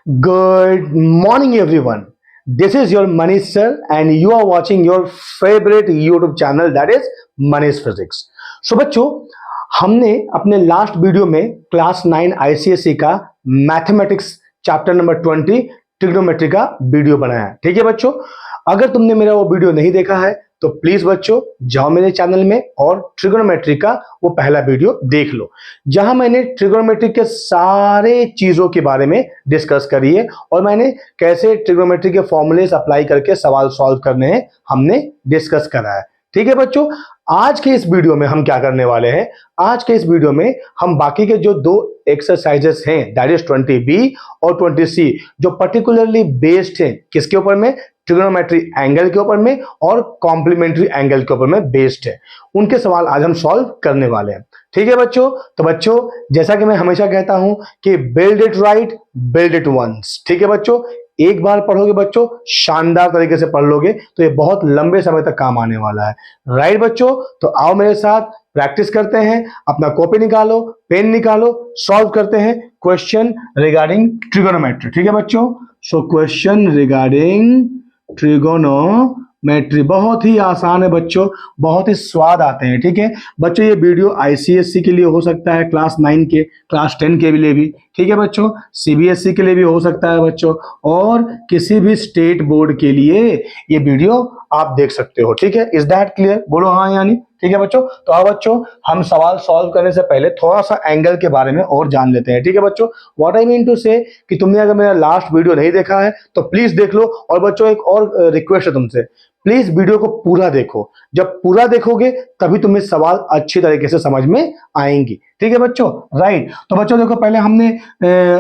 Good morning, everyone. This is your Manish sir, and you are watching your favorite YouTube channel that is Manish Physics. So बच्चों, हमने अपने last video में class 9 ICSE का mathematics chapter number 20 trigonometry का video बनाया है। ठीक है बच्चों, अगर तुमने मेरा वो वीडियो नहीं देखा है तो प्लीज बच्चों जाओ मेरे चैनल में और ट्रिगोनोमेट्री का वो पहला वीडियो देख लो, जहां मैंने ट्रिगोनोमेट्री के सारे चीजों के बारे में डिस्कस करी है और मैंने कैसे ट्रिगोनोमेट्री के फॉर्मूलेस अप्लाई करके सवाल सॉल्व करने हैं हमने डिस्कस करा है। ठीक है बच्चों, आज के इस वीडियो में हम क्या करने वाले हैं, आज के इस वीडियो में हम बाकी के जो दो एक्सरसाइजेस हैं दैट इज 20B और 20C जो पर्टिकुलरली बेस्ड हैं किसके ऊपर में, ट्रिगोनोमेट्री एंगल के ऊपर में और कॉम्प्लीमेंट्री एंगल के ऊपर में बेस्ड है, उनके सवाल आज हम सॉल्व करने वाले हैं। ठीक है बच्चों, तो बच्चों जैसा कि मैं हमेशा कहता हूं कि build it right build it once. ठीक है बच्चों, एक बार पढ़ोगे बच्चों, शानदार तरीके से पढ़ लोगे तो ये बहुत लंबे समय तक काम आने वाला है। राइट बच्चों, तो आओ मेरे साथ प्रैक्टिस करते हैं, अपना कॉपी निकालो, पेन निकालो, सॉल्व करते हैं क्वेश्चन रिगार्डिंग ट्रिगोनोमेट्री। ठीक है बच्चों, सो क्वेश्चन रिगार्डिंग ट्रिगोनोमेट्री बहुत ही आसान है बच्चों, बहुत ही स्वाद आते हैं। ठीक है बच्चों, ये वीडियो आईसीएसई के लिए हो सकता है, क्लास 9 के, क्लास 10 के लिए भी। ठीक है बच्चों, सीबीएसई के लिए भी हो सकता है बच्चों, और किसी भी स्टेट बोर्ड के लिए ये वीडियो आप देख सकते हो। ठीक है, इज दैट क्लियर? बोलो हाँ यानी। ठीक है बच्चों, तो आओ बच्चों हम सवाल सॉल्व करने से पहले थोड़ा सा एंगल के बारे में और जान लेते हैं। ठीक है बच्चों, व्हाट आई मीन टू से कि तुमने अगर मेरा लास्ट वीडियो नहीं देखा है तो प्लीज देख लो। और बच्चों एक और रिक्वेस्ट है तुमसे, प्लीज वीडियो को पूरा देखो, जब पूरा देखोगे तभी तुम्हें सवाल अच्छी तरीके से समझ में आएंगी। ठीक है बच्चों, राइट। तो बच्चों देखो, पहले हमने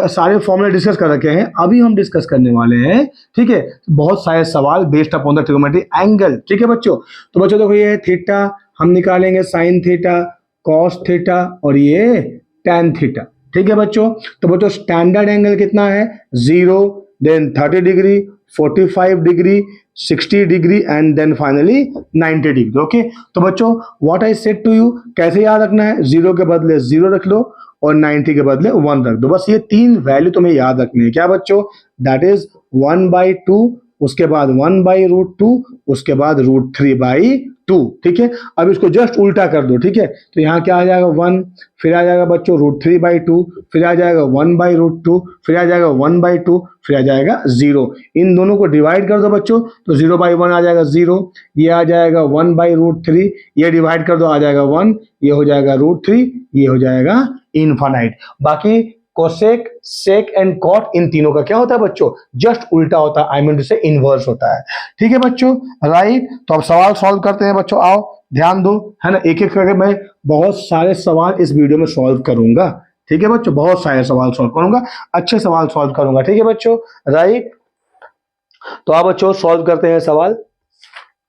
सारे फॉर्मूले डिस्कस कर रखे हैं, अभी हम डिस्कस करने वाले हैं। ठीक है, बहुत सारे सवाल based upon the trigonometry angle. ठीक है बच्चों, तो बच्चों देखो ये है थीटा, हम निकालेंगे साइन थीटा, कॉस थीटा और ये टैन थीटा। ठीक है बच्चों, तो बच्चों स्टैंडर्ड एंगल कितना है, 0, then 30 degree, 45 degree, 60 degree and then finally 90 degree. Okay, तो बच्चों what I said to you, कैसे याद रखना है, 0 के बदले 0 रख लो और 90 के बदले 1 रख दो। बस ये तीन वैल्यू तुम्हें याद रखनी है। क्या बच्चों, दैट इज 1/2, उसके बाद 1/√2, उसके बाद √3/2। ठीक है, अब इसको जस्ट उल्टा कर दो। ठीक है, तो यहाँ क्या आ जाएगा 1, फिर आ जाएगा बच्चों √3/2, फिर आ जाएगा 1/√2, फिर आ जाएगा 1/2, फिर आ जाएगा 0। इन दोनों को डिवाइड कर दो बच्चों, तो 0/1 आ जाएगा 0, ये आ जाएगा 1/√3, ये डिवाइड कर दो आ जाएगा 1, ये हो जाएगा √3, ये हो जाएगा इनफाइनाइट। बाकी कोसेक, सेक एंड कॉट इन तीनों का क्या होता है बच्चों, जस्ट उल्टा होता है, आई मीन टू से इनवर्स होता है। ठीक है बच्चों, राइट। तो अब सवाल सॉल्व करते हैं बच्चों, आओ ध्यान दो, है ना, एक एक करके मैं बहुत सारे सवाल इस वीडियो में सॉल्व करूंगा। ठीक है बच्चों, बहुत सारे सवाल सॉल्व करूंगा, अच्छे सवाल सॉल्व करूंगा। ठीक है बच्चों, राइट। तो आप बच्चों सॉल्व करते हैं सवाल।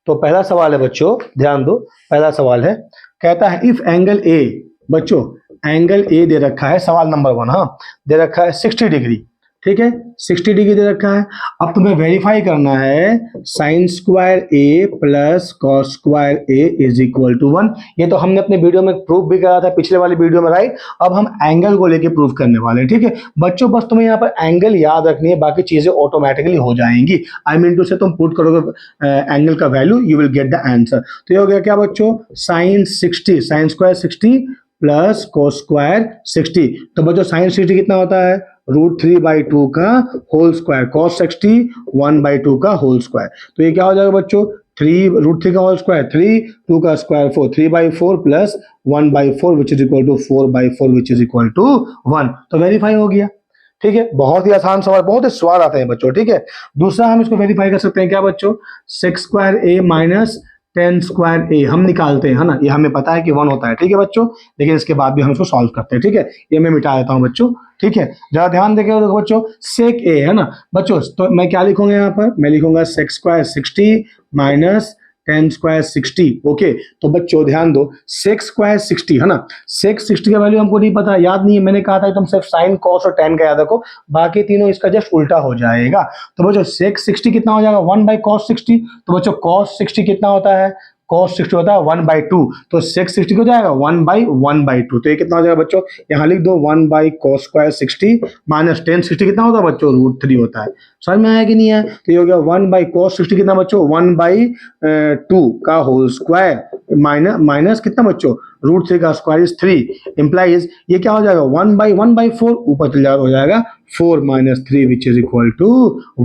तो पहला सवाल है बच्चों, ध्यान दो, पहला सवाल है, कहता है इफ एंगल ए, बच्चों एंगल ए दे रखा है, सवाल नंबर 1, हाँ दे रखा है 60 डिग्री। ठीक है, 60 डिग्री दे रखा है। अब तुम्हें वेरीफाई करना है sine square A plus cos square A is equal to 1। ये तो हमने अपने वीडियो में प्रूफ भी करा था पिछले वाली वीडियो में, राइट। अब हम एंगल को लेके प्रूफ करने वाले हैं। ठीक है बच्चों, बस तुम्हें यहाँ पर एंगल याद रखनी है, बाकी चीजें ऑटोमेटिकली हो जाएंगी। आई मीन टू से तुम पुट करोगे एंगल का value, you will get the answer. तो ये हो गया क्या बच्चों, sine 60, sine square 60 plus cos square 60। तो बच्चों साइन 60 कितना होता है, √3/2 का होल स्क्वायर, कॉस 60 1/2 का होल स्क्वायर। तो ये क्या हो जाएगा बच्चों, 3 √3 का होल स्क्वायर 3, 2 का square 4, 3/4 plus 1/4 which is equal to 4/4 which is equal to 1। तो वेरीफाई हो गया। ठीक है, बहुत ही आसान सवाल, बहुत ही स्वाद आते हैं बच्चों। ठीक है, दूसरा हम इसको वेरीफाई कर सकते हैं, क्या बच्चों, सेक स्क्वायर ए माइनस टेन स्क्वायर ए हम निकालते हैं, है ना, ये हमें पता है कि 1 होता है। ठीक है बच्चों, लेकिन इसके बाद भी हम इसको सॉल्व करते हैं। ठीक है, ये मैं मिटा देता हूं बच्चों। ठीक है, जरा ध्यान देके देखो बच्चों, सेक ए है ना बच्चों, तो मैं क्या लिखूंगा यहाँ पर, मैं लिखूंगा sec square 60 minus tan square 60। Okay, तो बच्चों ध्यान दो, सेक स्क्वायर 60 है ना, सेक 60 का वैल्यू हमको नहीं पता, याद नहीं है, मैंने कहा था तुम सिर्फ साइन कॉस और टेन का याद रखो, बाकी तीनों इसका जस्ट उल्टा हो जाएगा। तो बच्चों सेक 60 कितना हो जाएगा, 1/cos 60। तो बच्चों cos 60 कितना होता है, cos 60 होता है 1/2, तो sec 60 हो जाएगा 1/1/2। तो ये कितना हो जाएगा बच्चों, यहाँ लिख दो 1/cos² 60 माइनस tan 60 कितना होता है बच्चों, √3 होता है। समझ में आया कि नहीं है? तो ये हो गया 1/cos 60 कितना बच्चों, 1/2 का होल स्क्वायर माइनस कितना बच्चों, √3 का स्क्वायर इज 3 इम्प्लाइज ये क्या हो जाएगा 1/1/4, ऊपर चल जाएगा हो जाएगा 4 - 3 विच इज इक्वल टू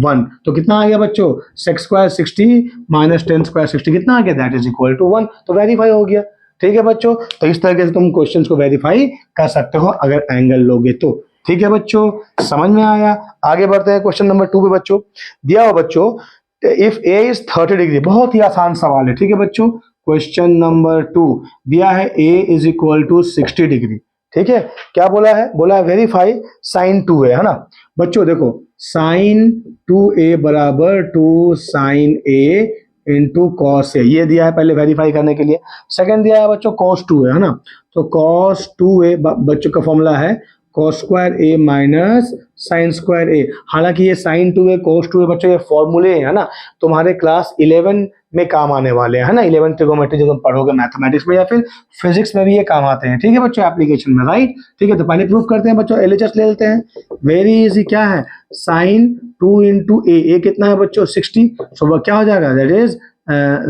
1। तो कितना आ गया बच्चों, sec² 60 माइनस tan² 60 कितना आ गया, दैट इज इक्वल टू 1। तो वेरीफाई हो गया। ठीक है बच्चों, तो इस तरीके से तुम क्वेश्चंस को वेरीफाई कर सकते हो अगर एंगल लोगे तो। ठीक है बच्चों, समझ में आया? आगे बढ़ते हैं क्वेश्चन नंबर 2 पे बच्चों। दिया हो बच्चों इफ ए इज 30 डिग्री, बहुत ही आसान सवाल है। ठीक है बच्चों, क्वेश्चन नंबर 2 दिया है ए इज इक्वल टू 60 डिग्री। ठीक है, क्या बोला है, बोला है वेरीफाई sin 2a, है ना बच्चों। देखो sin 2a बराबर 2 sin a into cos a, ये दिया है पहले वेरीफाई करने के लिए। सेकंड दिया है बच्चों cos 2a, है ना। तो cos 2a बच्चों का फॉर्मूला है cos² a minus sin² a। हालांकि ये sin 2a cos 2a बच्चों ये फॉर्मूले है ना, तुम्हारे क्लास 11 में काम आने वाले हैं, है ना। 11 ट्रिगोनोमेट्री जब तुम पढ़ोगे मैथमेटिक्स में या फिर फिजिक्स में भी ये काम आते हैं। ठीक है बच्चों, एप्लीकेशन में, राइट। ठीक है, तो पहले प्रूफ करते हैं बच्चों, एलएचएस ले लेते हैं। वेरी इजी, क्या है sin 2 इंटू ए कितना है बच्चों 60, सो क्या हो जाएगा, दैट इज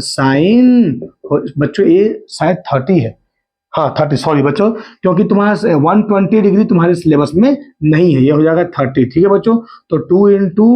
साइन बच्चों ए शायद 30 है, हाँ 30, सॉरी बच्चों, क्योंकि तुम्हारा 120 डिग्री तुम्हारे सिलेबस में नहीं है, ये हो जाएगा 30। ठीक है बच्चों, तो 2 इंटू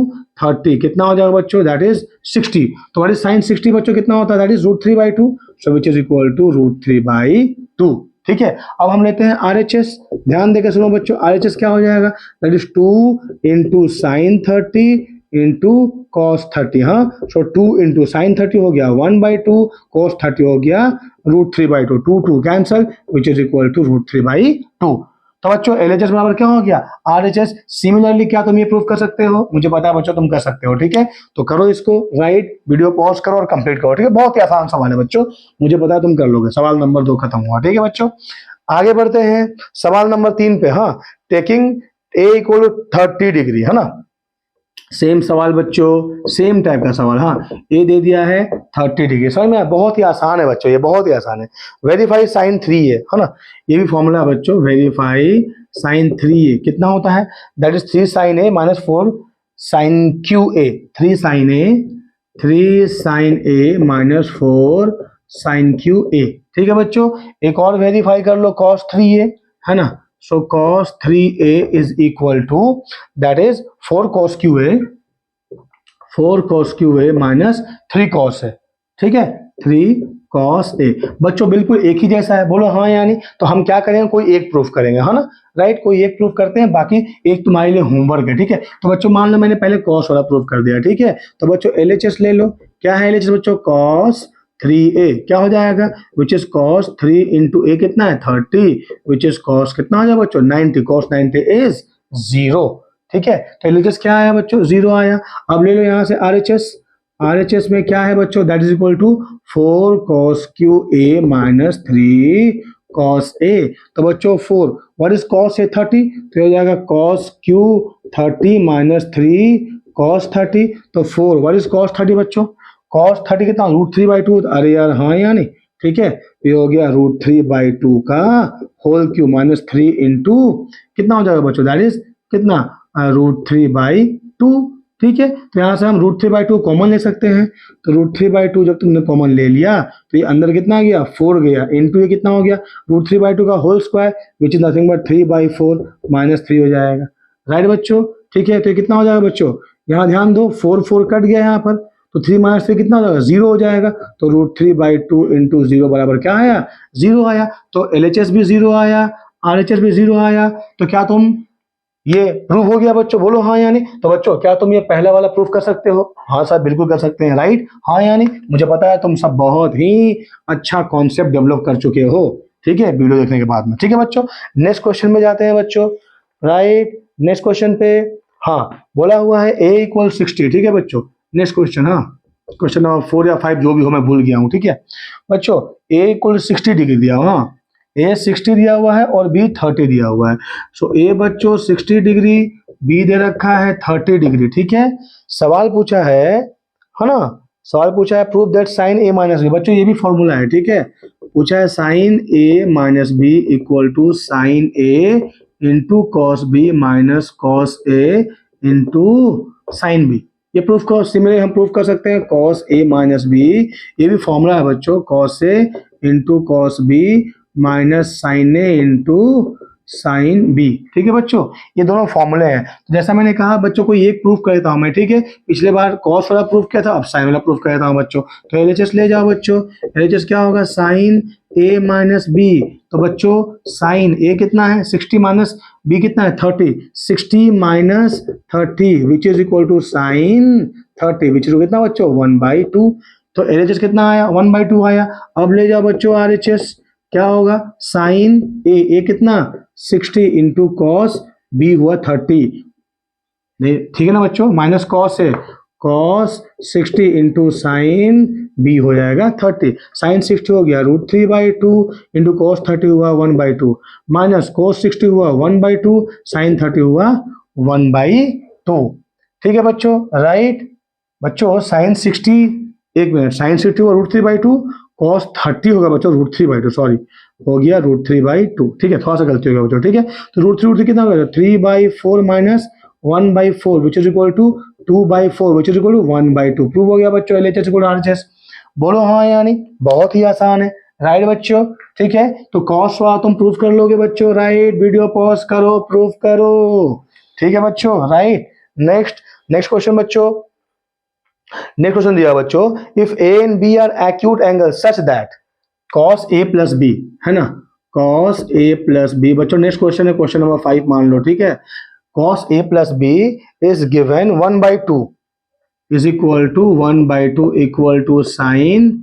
30 कितना हो जाएगा बच्चों, दैट इज 60। तो व्हाट इज साइन 60 बच्चों कितना होता है, that is √3/2, so which is equal to √3/2। ठीक है, अब हम लेते हैं आरएचएस। ध्यान देकर सुनो बच्चों, आरएचएस क्या हो जाएगा, that is 2 into sine 30 into cos 30, हाँ। सो 2 इंटू साइन 30 हो गया 1/2, cos 30 हो गया √3/2, 2 cancel which is equal to √3/2। तो बच्चों एलएचएस बराबर क्या हो गया, आरएचएस। सिमिलरली क्या तुम ये प्रूफ कर सकते हो, मुझे पता है बच्चों तुम कर सकते हो। ठीक है, तो करो इसको, राइट, वीडियो पॉज करो और कंप्लीट करो। ठीक है, बहुत ही आसान सवाल है बच्चों, मुझे पता है तुम कर लोगे। सवाल नंबर 2 खत्म हुआ। ठीक है बच्चों, आगे बढ़ते हैं सवाल नंबर 3 पे। हाँ, taking A equal to 30 degree, है ना। सेम सवाल बच्चों, सेम टाइप का सवाल। हाँ, ए दे दिया है 30 डिग्री, समझ में, बहुत ही आसान है बच्चों, ये बहुत ही आसान है। वेरीफाई sin 3a, है ना, ये भी फॉर्मूला है बच्चों, वेरीफाई sin 3a कितना होता है, that is 3 sin a minus 4 sin QA, 3 sin a minus 4 sin QA। ठीक है बच्चों, एक और वेरीफाई कर लो cos 3a, है ना। So cos 3a is equal to that is 4 cos QA minus 3 cos है। ठीक है, 3 cos a बच्चों बिल्कुल एक ही जैसा है, बोलो हाँ यानी। तो हम क्या करेंगे, कोई एक प्रूफ करेंगे, है ना, राइट, कोई एक प्रूफ करते हैं, बाकी एक तुम्हारे लिए होमवर्क है। ठीक है, तो बच्चों मान लो मैंने पहले cos वाला प्रूफ कर दिया। ठीक है, तो बच्चों LHS ले लो, क्या है LHS बच्चों, cos 3a क्या हो जाएगा, which is cos 3 into A कितना है 30, विच इज cos कितना हो जाएगा बच्चों 90, cos 90 इज 0। ठीक है, तो एलएचएस क्या आया बच्चों, 0 आया। अब ले लो यहाँ से आरएचएस में क्या है बच्चों, that is equal to 4 cos QA minus 3 cos A। तो बच्चों 4 व्हाट इज cos A 30, तो हो जाएगा cos Q 30 माइनस 3 cos 30। तो 4 व्हाट इज cos 30 बच्चों, cos 30 कितना, √3/2, अरे यार हाँ या नहीं। ठीक है, ये हो गया √3/2 का होल क्यू माइनस 3 इंटू कितना हो जाएगा बच्चों, दैट इज कितना, √3/2। ठीक है, तो यहाँ से हम √3/2 कॉमन ले सकते हैं। तो √3/2 जब तुमने कॉमन ले लिया तो ये अंदर कितना गया, 4 गया, इंटू ये कितना हो गया √3/2 का whole square which is nothing but 3/4 minus 3 हो जाएगा, राइट बच्चों। ठीक है, तो ये कितना हो जाएगा बच्चों, यहाँ ध्यान दो 4 कट गया यहाँ पर, तो 3 माइनस 3 कितना हो जाएगा, 0 हो जाएगा। तो √3/2 इंटू 0 बराबर क्या आया, 0 आया। तो एलएचएस भी 0 आया, आरएचएस भी 0 आया। तो क्या तुम ये प्रूफ हो गया बच्चों, बोलो हाँ या नहीं। तो बच्चों क्या तुम ये पहला वाला प्रूफ कर सकते हो, हाँ सर बिल्कुल कर सकते हैं, राइट, हाँ या नहीं। मुझे पता है तुम सब बहुत ही अच्छा कॉन्सेप्ट डेवलप कर चुके हो, ठीक है, वीडियो देखने के बाद में। ठीक है बच्चों, नेक्स्ट क्वेश्चन में जाते हैं बच्चों, राइट। नेक्स्ट क्वेश्चन पे हाँ बोला हुआ है a इक्वल 60। ठीक है बच्चों, नेक्स्ट क्वेश्चन, हाँ क्वेश्चन नंबर 4 या 5 जो भी हो मैं भूल गया हूँ। ठीक है बच्चों, a इक्वल 60 डिग्री दिया हुआ, हाँ a 60 दिया हुआ है और b 30 दिया हुआ है। सो a बच्चों 60 डिग्री, b दे रखा है 30 डिग्री। ठीक है, सवाल पूछा है ना, सवाल पूछा है prove that sine A minus B, बच्चों ये भी फॉर्मूला है, ठीक है। पूछा है sine A minus B equal to sine A into cos B minus cos A into sine B. ये प्रूफ करो, सिमिलरली हम प्रूफ कर सकते हैं कॉस ए माइनस बी, ये भी फॉर्मूला है बच्चों, कॉस ए into cos B minus sine ए इंटू साइन बी, ठीक है बच्चों, ये दोनों फॉर्मूले हैं। तो जैसा मैंने कहा बच्चों को ये प्रूफ कर देता हूं मैं, ठीक है। पिछले बार कॉस वाला प्रूफ किया था, अब साइन वाला प्रूफ कर देता हूं बच्चों। तो एलएचएस ले जाओ बच्चों, एलएचएस क्या होगा साइन ए माइनस बी। तो बच्चों साइन ए कितना है 60 माइनस बी कितना है 30, 60 minus 30 which is equal to sine 30 which is कितना बच्चों 1/2। तो एलएचएस कितना आया 1/2 आया। अब ले जाओ बच्चों आरएचएस, क्या होगा साइन ए कितना 60 इंटू कॉस बी हुआ 30, ठीक है ना बच्चों, माइनस कॉस है कॉस 60 इंटू साइन बी हो जाएगा 30, साइन 60 हो गया √3/2 इंटू कॉस 30 हुआ 1/2 माइनस कॉस 60 हुआ 1/2 साइन 30 हुआ 1/2, ठीक है बच्चों, राइट। बच्चों साइन 60, एक मिनट, साइन 60 हुआ √3/2, कॉस 30 होगा बच्चों √3/2, सॉरी हो गया √3/2, ठीक है, थोड़ा सा गलती हो गया बच्चों, ठीक है। तो √3 कितना होगा 3/4 minus 1/4 which is equal to 2/4 which is equal to 1/2। Prove हो गया बच्चों एलएचएस इक्वल टू आरएचएस। बोलो हाँ या नहीं, बहुत ही आसान है, राइट बच्चों, ठीक है। तो कॉस वाला तुम प्रूफ कर लोगे बच्चों, राइट, वीडियो पॉज करो प्रूफ करो, ठीक है बच्चों, राइट। नेक्स्ट क्वेश्चन बच्चों, नेक्स्ट क्वेश्चन दिया बच्चों, if A and B are acute angle such that cos a plus B, है ना, cos a प्लस बी। बच्चों नेक्स्ट क्वेश्चन है क्वेश्चन नंबर 5 मान लो, ठीक है। cos a plus B is given 1/2 is equal to 1/2 equal to sine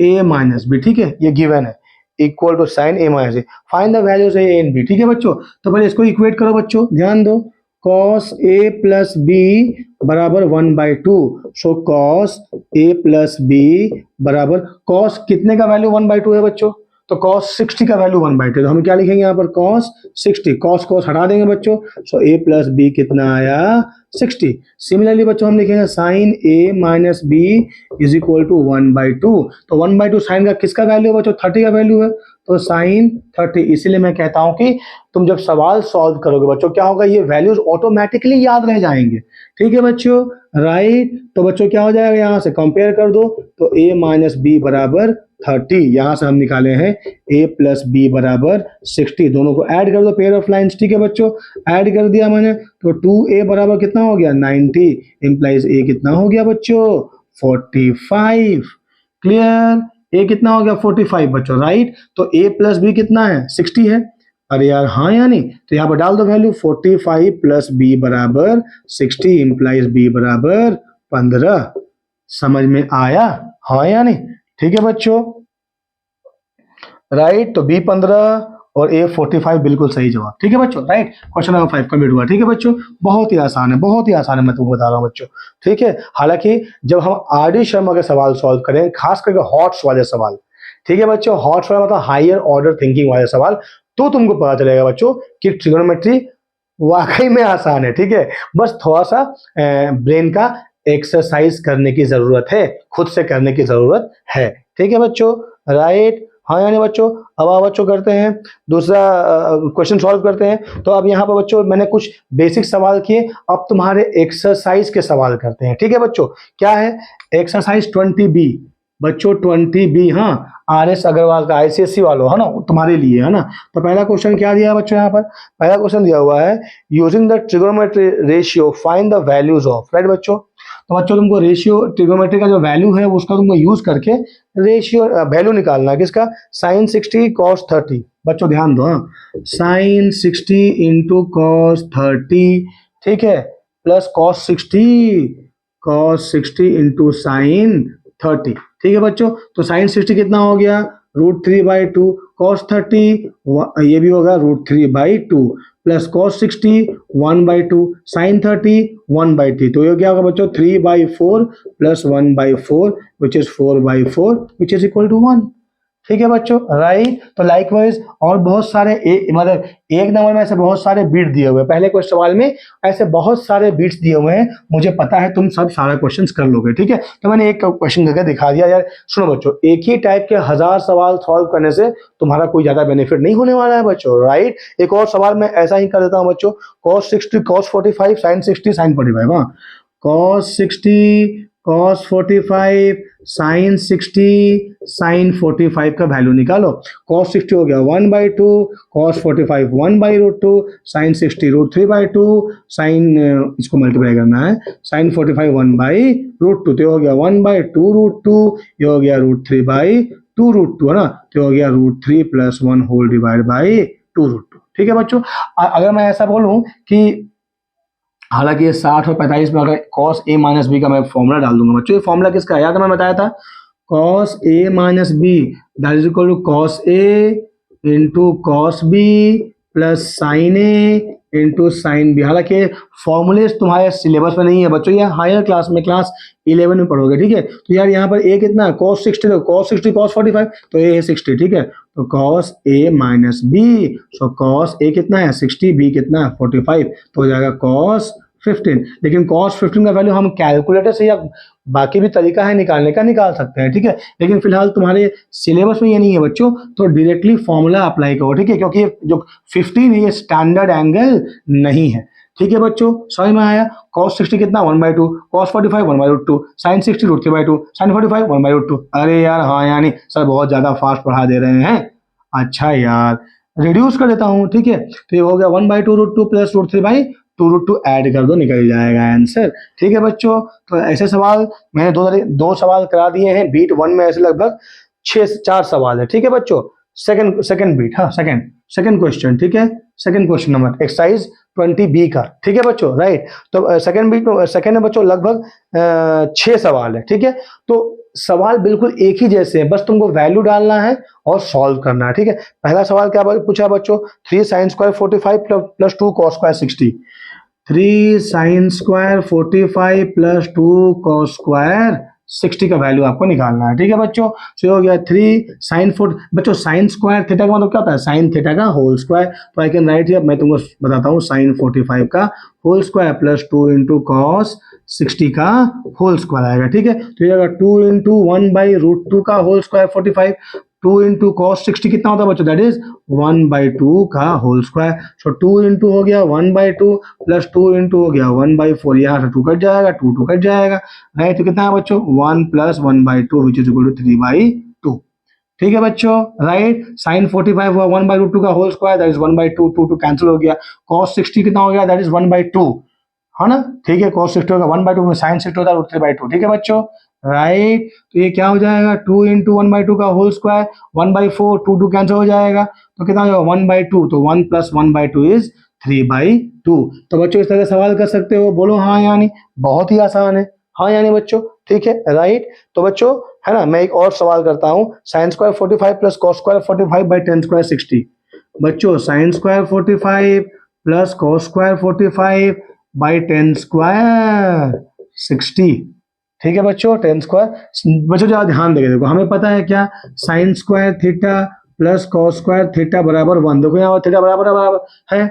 a minus B, ठीक है, ये गिवन है, equal to sine a minus B. Find the values A and B, ठीक है बच्चों। तो पहले इसको इक्वेट करो बच्चों, ध्यान दो, cos a प्लस बी बराबर 1/2, सो cos a प्लस बी बराबर cos कितने का वैल्यू 1/2 है बच्चों, तो cos 60 का वैल्यू 1/2, तो हम क्या लिखेंगे यहाँ पर cos 60, cos हटा देंगे बच्चों, सो a प्लस बी कितना आया 60। सिमिलरली बच्चों हम लिखेंगे sine a minus B is equal to 1/2, तो 1/2 साइन का किसका वैल्यू है बच्चों 30 का वैल्यू है, तो साइन 30। इसीलिए मैं कहता हूं कि तुम जब सवाल सॉल्व करोगे बच्चों क्या होगा, ये वैल्यूज ऑटोमेटिकली याद रह जाएंगे, ठीक है बच्चों, राइट। तो बच्चों क्या हो जाएगा, यहां से कंपेयर कर दो, तो a माइनस बी बराबर 30, यहां से हम निकाले हैं a प्लस बी बराबर 60, दोनों को ऐड कर दो पेयर ऑफ लाइंस, ठीक है बच्चों, ऐड कर दिया मैंने, तो 2a बराबर कितना हो गया 90, इंप्लाइज a कितना हो गया बच्चों 45, क्लियर, a कितना हो गया 45 बच्चों, राइट। तो a प्लस बी कितना है 60 है, अरे यार हाँ या नहीं, तो यहाँ पर डाल दो वैल्यू 45 प्लस बी बराबर 60 इंप्लाइज बी बराबर 15, समझ में आया हाँ या नहीं, ठीक है बच्चों, राइट। तो बी 15 और ए 45 बिल्कुल सही जवाब, ठीक है बच्चों, राइट। क्वेश्चन नंबर 5 कंप्लीट हुआ, ठीक है बच्चों, बहुत ही आसान है, बहुत ही आसान है, मैं तुमको बता रहा हूँ बच्चों, ठीक है। हालांकि जब हम आर डी शर्मा के सवाल सॉल्व करें, खास करके हॉट्स वाले सवाल, ठीक है बच्चों, हॉट्स वाला मतलब हायर ऑर्डर थिंकिंग वाले सवाल, तो तुमको पता चलेगा बच्चों कि ट्रिगोनोमेट्री वाकई में आसान है, ठीक है। बस थोड़ा सा ब्रेन का एक्सरसाइज करने की जरूरत है, खुद से करने की जरूरत है, ठीक है बच्चों, राइट, हाँ यानी बच्चों। अब आप बच्चों करते हैं दूसरा क्वेश्चन सॉल्व करते हैं। तो अब यहाँ पर बच्चों मैंने कुछ बेसिक सवाल किए, अब तुम्हारे एक्सरसाइज के सवाल करते हैं, ठीक है बच्चों। क्या है एक्सरसाइज 20B बच्चों, 20B, हाँ, RS अग्रवाल का ICSE वालों, है ना, तुम्हारे लिए, है ना। तो पहला क्वेश्चन क्या दिया है बच्चों, यहाँ पर पहला क्वेश्चन दिया हुआ है using the trigonometry ratio find the values of, right बच्चों। तो बच्चों तुमको रेशियो ट्रिगोनोमेट्री का जो वैल्यू है उसका तुमको यूज करके रेशियो वैल्यू निकालना है, किसका साइन 60 cos 30, बच्चों ध्यान दो, हाँ, साइन 60 इंटू cos 30, ठीक है, प्लस cos 60 इंटू साइन 30, ठीक है बच्चों। तो साइन 60 कितना हो गया √3/2, cos 30 ये भी होगा √3/2, प्लस cos 60 1/2, साइन 30 1/3, तो ये क्या होगा बच्चों 3/4 plus 1/4 which is 4/4 which is equal to 1, ठीक है बच्चों, राइट। तो लाइकवाइज और बहुत सारे मतलब एक नंबर में ऐसे बहुत सारे बीट दिए हुए हैं, पहले कुछ सवाल में ऐसे बहुत सारे बीट्स दिए हुए हैं, मुझे पता है तुम सब सारा क्वेश्चंस कर लोगे, ठीक है। तो मैंने एक क्वेश्चन करके दिखा दिया यार। सुनो बच्चों, एक ही टाइप के 1000 सवाल सॉल्व करने से तुम्हारा कोई ज्यादा बेनिफिट नहीं होने वाला है बच्चों, राइट। एक और सवाल मैं ऐसा ही कर देता हूँ बच्चों, cos 60 cos 45 sin 60 sin 45, हाँ, cos 60 cos 45 sin 60 sin 45 का वैल्यू निकालो। cos 60 हो गया 1/2, cos 45 1/√2, sin 60 √3/2, sin इसको मल्टीप्लाई करना है, sin 45 1/√2, तो ये हो गया 1/2√2, ये हो गया √3/2√2, है ना, तो हो गया √3 + 1 होल डिवाइड बाई 2√2। ठीक है बच्चों, अगर मैं ऐसा बोलूं कि हालांकि ये 60 और 45 में अगर cos a माइनस बी का मैं फॉर्मूला डाल दूंगा बच्चों, ये फॉर्मूला किसका है याद है, मैं बताया था, cos a minus B that is equal to cos a into cos b plus sin a into sin b। हालांकि फॉर्मूले तुम्हारे सिलेबस में नहीं है बच्चों, ये हायर क्लास में क्लास 11 में पढ़ोगे, ठीक है। तो यार यहाँ पर a कितना है, cos 60, cos 60 cos 45, तो a है 60, ठीक है। तो cos a minus b, so cos a कितना है 60, b कितना है 45, तो हो जाएगा cos 15। लेकिन cos 15 का वैल्यू हम कैलकुलेटर से या बाकी भी तरीका है निकालने का, निकाल सकते हैं, ठीक है। लेकिन फिलहाल तुम्हारे सिलेबस में ये नहीं है बच्चों, तो डायरेक्टली फॉर्मूला अप्लाई करो, ठीक है, क्योंकि जो 15 है ये स्टैंडर्ड एंगल नहीं है, ठीक है बच्चों, समझ में आया। cos 60 कितना 1/2, cos 45 1/√2, sin 60 √3/2, sin 45 1/√2। अरे यार हाँ यानी सर बहुत ज्यादा फास्ट पढ़ा दे रहे हैं, अच्छा यार रिड्यूस कर देता हूँ, ठीक है। तो ये हो गया 1/2√2 प्लस √3/2√2, ऐड कर दो निकल जाएगा आंसर, ठीक है बच्चों। तो ऐसे सवाल मैंने दो सवाल करा दिए हैं, बीट 1 में ऐसे लगभग 4 सवाल है, ठीक है बच्चों। सेकंड बीट, हाँ सेकंड क्वेश्चन, ठीक है, second question number exercise 20B का, ठीक है बच्चों, राइट। तो सेकंड बीट सेकंड में बच्चों लगभग 6 सवाल है, ठीक है। तो सवाल बिल्कुल एक ही जैसे हैं, बस तुमको वैल्यू डालना है और सॉल्व करना है, ठीक है। पहला सवाल क्या पूछा बच्चों, 3 sin square 45 plus 2 cos square 60, 3 sin square 45 plus 2 cos square 60 का वैल्यू आपको निकालना है, ठीक है बच्चों। तो हो गया 3 sin 4, बच्चों sin स्क्वायर थीटा का मतलब क्या होता है, sin थीटा का होल स्क्वायर, तो आई कैन राइट हियर, मैं तुमको बताता हूँ, sin 45 का whole square plus 2 into cos 60 का होल स्क्वायर आएगा, ठीक है। तो ये आएगा 2 इंटू 1/√2 का होल स्क्वायर 45, 2 इंटू cos 60 कितना होता है बच्चों, दैट इज 1/2 का होल स्क्वायर। सो 2 इंटू हो गया 1/2 प्लस 2 इंटू हो गया 1/4, यहाँ से 2 कट जाएगा, 2 कट जाएगा, राइट। तो कितना है बच्चों 1 + 1/2 विच इज इक्वल टू 3/2, ठीक है बच्चों, राइट। sin 45 हुआ 1/√2 का whole square that is 1/2, 2 cancel हो गया, cos 60 कितना हो गया, दैट इज 1/2, है ना, ठीक है। cos 60 होगा 1/2 में sin 60 होता है √3/2, ठीक है बच्चों, राइट। तो ये क्या हो जाएगा 2 इंटू 1/2 का होल स्क्वायर 1/4, 2 कैंसिल हो जाएगा, तो कितना हो जाएगा 1/2, तो 1 + 1/2 इज 3/2। तो बच्चों इस तरह से सवाल कर सकते हो, बोलो हाँ यानी, बहुत ही आसान है, हाँ यानी बच्चों, ठीक है, राइट। तो बच्चों है ना, मैं एक और सवाल करता हूँ, sin square 45 plus cos square 45 by tan square 60, बच्चों sin square 45 plus cos square 45 by tan square 60, ठीक है बच्चों, tan स्क्वायर। बच्चों जरा ध्यान देके देखो, हमें पता है क्या, sin square theta plus cos square theta बराबर 1, देखो यहाँ थीटा बराबर है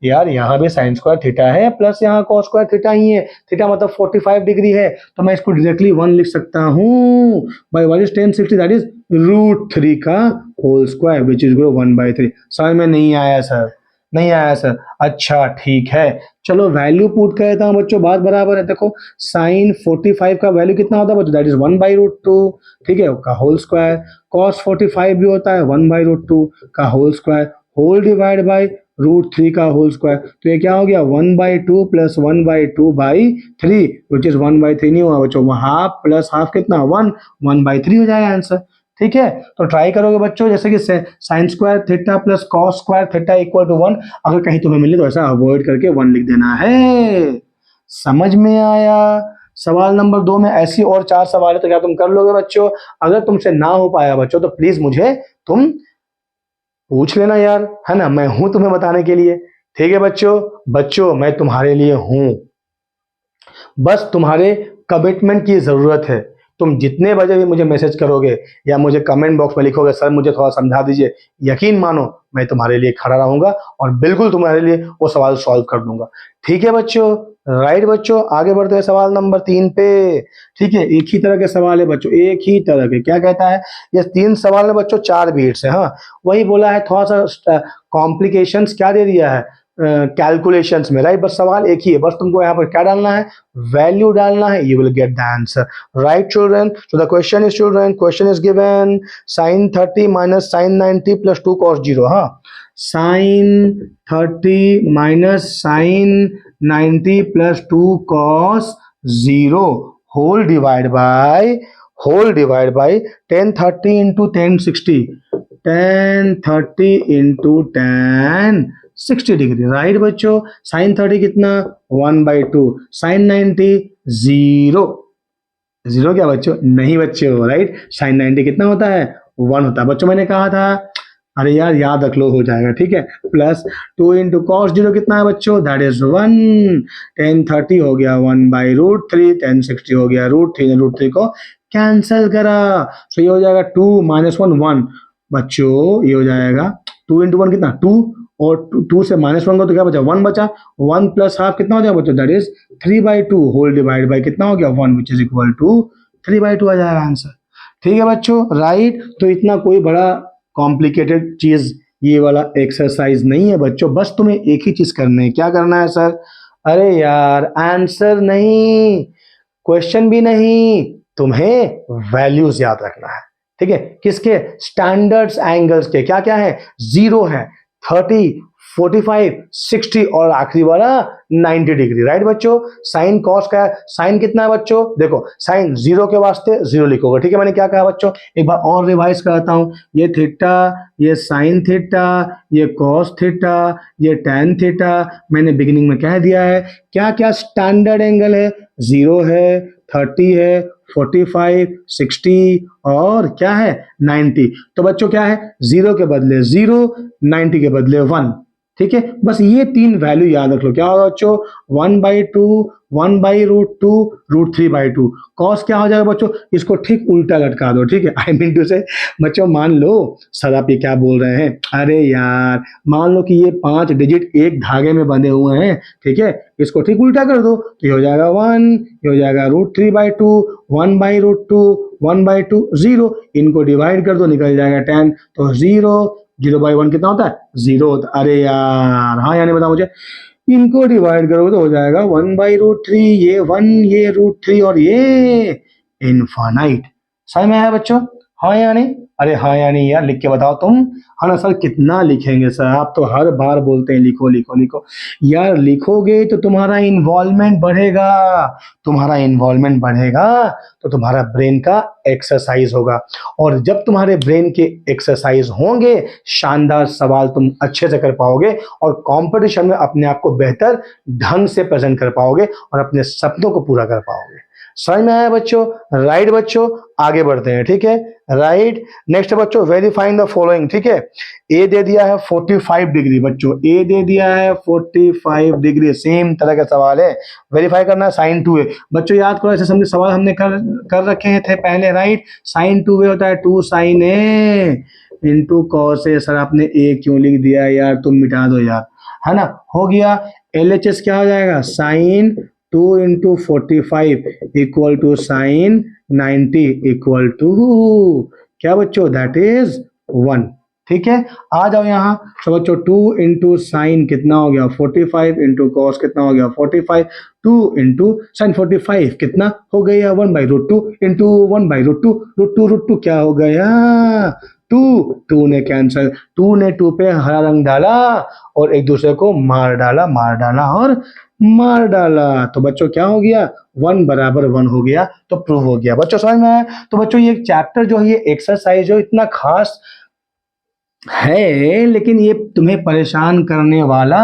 यार, यहाँ भी sin स्क्वायर थीटा है प्लस यहाँ cos स्क्वायर थीटा ही है, थीटा मतलब 45 डिग्री है, तो मैं इसको डायरेक्टली 1 लिख सकता हूँ, by what is tan 60, that is √3 का होल स्क्वायर विच इज 1/3। समझ में नहीं आया सर, नहीं आया सर, अच्छा ठीक है, चलो वैल्यू पुट कर देता हूँ बच्चों, बात बराबर है। देखो sin 45 का वैल्यू कितना होता है बच्चों, दैट इज 1/√2, ठीक है, का होल स्क्वायर, cos 45 भी होता है 1/√2 का whole square, whole divide by √3 का होल स्क्वायर, तो ये क्या हो गया 1/2 प्लस 1/2/3 विच इज 1/3 नहीं हुआ बच्चों, हाफ प्लस हाफ कितना 1/3 हो जाएगा आंसर, ठीक है। तो ट्राई करोगे बच्चों, जैसे कि sin square theta plus cos square theta equal to 1, अगर कहीं तुम्हें मिले तो ऐसा अवॉइड करके 1 लिख देना है, समझ में आया। सवाल नंबर 2 में ऐसी और 4 सवाल है, तो क्या तुम कर लोगे बच्चों, अगर तुमसे ना हो पाया बच्चों तो प्लीज मुझे तुम पूछ लेना यार, है ना, मैं हूं तुम्हें बताने के लिए, ठीक है बच्चों मैं तुम्हारे लिए हूं, बस तुम्हारे कमिटमेंट की जरूरत है, तुम जितने बजे भी मुझे मैसेज करोगे या मुझे कमेंट बॉक्स में लिखोगे सर मुझे थोड़ा समझा दीजिए, यकीन मानो मैं तुम्हारे लिए खड़ा रहूंगा और बिल्कुल तुम्हारे लिए वो सवाल सॉल्व कर दूंगा। ठीक है बच्चों, राइट बच्चों, आगे बढ़ते हैं सवाल नंबर 3 पे। ठीक है, एक ही तरह के सवाल है बच्चों, एक ही तरह के। क्या कहता है, ये 3 सवाल में बच्चों 4 बीट्स है। हाँ, वही बोला है, थोड़ा सा कॉम्प्लिकेशंस क्या दे दिया है कैलकुलेशंस में, राइट। बस सवाल एक ही है, बस तुमको यहाँ पर क्या डालना है, वैल्यू डालना है, you will get the answer. Right children, so the question is children, question is given sin 30 minus sin 90 plus 2 cos 0। हाँ, sin 30 minus sin 90 plus 2 cos 0 whole divide by 1030 into 1060, 1030 into 1060 degree. Right बच्चों, sine 30 कितना 1/2, sign 90 0। Zero क्या बच्चों, नहीं बच्चों, right. Sign 90 कितना होता है 1 होता है बच्चों, मैंने कहा था। अरे यार याद रख लो, हो जाएगा। ठीक है, प्लस 2 इंटू कॉस 0 कितना है बच्चों, दैट इज 1। 1030 हो गया 1/√3, 1060 हो गया √3, √3 को कैंसिल करा, सो ये हो जाएगा 2 माइनस 1 1 बच्चों, ये हो जाएगा 2 इंटू 1 कितना 2, और 2 से -1 को तो क्या बचा 1 बचा, 1 प्लस हाफ कितना हो जाएगा बच्चों, that is 3/2 whole divide by कितना हो गया 1 विच इज इक्वल टू 3/2 आ जाएगा आंसर। ठीक है बच्चों, राइट। तो इतना कोई बड़ा कॉम्प्लिकेटेड चीज ये वाला एक्सरसाइज नहीं है बच्चों, बस तुम्हें एक ही चीज करना है। क्या करना है सर, अरे यार आंसर नहीं, क्वेश्चन भी नहीं, तुम्हें वैल्यूज याद रखना है। ठीक है, किसके, स्टैंडर्ड्स एंगल्स के। क्या क्या है, 0 है, 30, 45, 60 और आखिरी वाला 90 डिग्री। राइट बच्चों, साइन कॉस का साइन कितना है बच्चों, देखो साइन 0 के वास्ते 0 लिखोगे। ठीक है, मैंने क्या कहा बच्चों, एक बार और रिवाइज कराता हूं, ये थीटा, ये साइन थीटा, ये कॉस थीटा, ये टैन थीटा, मैंने बिगिनिंग में कह दिया है। क्या क्या स्टैंडर्ड एंगल है, 0 है, 30 है, 45, 60 और क्या है 90। तो बच्चों क्या है, 0 के बदले 0, 90 के बदले 1। ठीक है, बस ये 3 वैल्यू याद रख लो। क्या होगा बच्चों, 1/2, 1/√2, √3/2। कॉस क्या हो जाएगा बच्चों, इसको ठीक उल्टा लटका दो। ठीक है, आई मीन टू से बच्चों, मान लो सर आप ये क्या बोल रहे हैं, अरे यार मान लो कि ये 5 डिजिट एक धागे में बंधे हुए हैं। ठीक है, इसको ठीक उल्टा कर दो तो ये हो जाएगा 1, ये हो जाएगा √3/2, 1/√2, 1/2, 0, इनको डिवाइड कर दो निकल जाएगा 10, तो 0/1 कितना होता है 0 होता है। अरे यार हाँ यानी बताओ मुझे, इनको डिवाइड करोगे तो हो जाएगा 1/√3, ये 1, ये √3 और ये इनफाइनाइट। समझ में आया बच्चों, हाँ या नहीं, अरे हाँ या नहीं यार, लिख के बताओ तुम। हाँ ना सर, कितना लिखेंगे सर, आप तो हर बार बोलते हैं लिखो लिखो लिखो। यार लिखोगे तो तुम्हारा इन्वॉल्वमेंट बढ़ेगा, तुम्हारा इन्वॉल्वमेंट बढ़ेगा तो तुम्हारा ब्रेन का एक्सरसाइज होगा, और जब तुम्हारे ब्रेन के एक्सरसाइज होंगे शानदार सवाल तुम अच्छे से कर पाओगे और कंपटीशन में अपने आप को बेहतर ढंग से प्रेजेंट कर पाओगे और अपने सपनों को पूरा कर पाओगे। समझ में आया बच्चों, राइट बच्चों, आगे बढ़ते हैं। ठीक है, राइट। नेक्स्ट बच्चों, वेरीफाइंग द फॉलोइंग। ठीक है, ए दे दिया है 45 डिग्री बच्चों, ए दे दिया है 45 डिग्री, सेम तरह का सवाल है, वेरीफाई करना है साइन 2a। बच्चों याद करो, ऐसे समझे सवाल हमने कर रखे थे पहले, राइट। साइन 2a होता है 2 sin a into cos A. Sir आपने ए क्यों लिख दिया यार, तुम मिटा दो यार, है ना, हो गया। LHS क्या हो जाएगा, sine 2 into 45 equal to sine 90 equal to क्या बच्चों, दैट इज 1। ठीक है, आ जाओ यहाँ। तो बच्चों 2 इंटू साइन कितना हो गया 45 इंटू कॉस कितना हो गया 45, 2 इंटू साइन 45 कितना हो गया 1/√2 इंटू 1/√2, √2 क्या हो गया 2 ने कैंसिल, 2 ने 2 पे हरा रंग डाला और एक दूसरे को मार डाला और मार डाला, तो बच्चों क्या हो गया 1 बराबर 1 हो गया, तो प्रूव हो गया। बच्चों समझ में आया। तो बच्चों ये चैप्टर जो है, ये एक्सरसाइज जो इतना खास है लेकिन ये तुम्हें परेशान करने वाला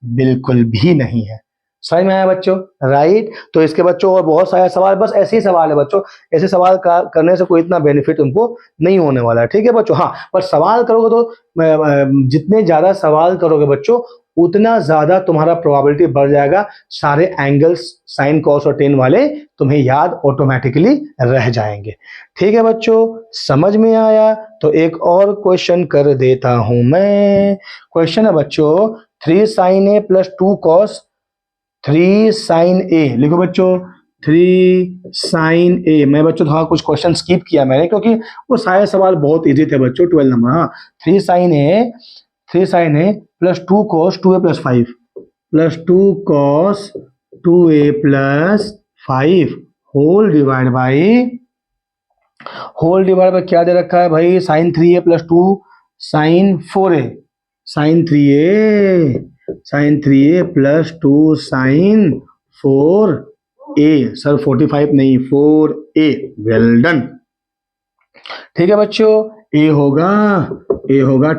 बिल्कुल भी नहीं है। समझ में आया बच्चों, राइट। तो इसके बच्चों और बहुत सारे सवाल, बस ऐसे ही सवाल है बच्चों, ऐसे सवाल करने से कोई इतना बेनिफिट तुमको नहीं होने वाला है। ठीक है बच्चों, हाँ पर सवाल करोगे तो जितने ज्यादा सवाल करोगे बच्चों उतना ज्यादा तुम्हारा प्रोबेबिलिटी बढ़ जाएगा, सारे एंगल्स साइन कॉस और टेन वाले तुम्हें याद ऑटोमेटिकली रह जाएंगे। ठीक है बच्चों, समझ में आया? तो एक और क्वेश्चन कर देता हूं मैं। क्वेश्चन है बच्चों 3 sin a plus 2 cos 3 sin a। लिखो बच्चों 3 sin a। मैं बच्चों थोड़ा कुछ क्वेश्चन स्किप किया मैंने क्योंकि वो सारे सवाल बहुत इजी थे बच्चों 12 नंबर। हाँ 3 sin a plus 2 cos 2a plus 5 plus 2 cos 2a plus 5 whole divide by क्या दे रखा है भाई, sin 3a plus 2 sin 4a sin 3a plus 2 sin 4a। Sir 45 नहीं 4a। Well done. ठीक है बच्चों, ए होगा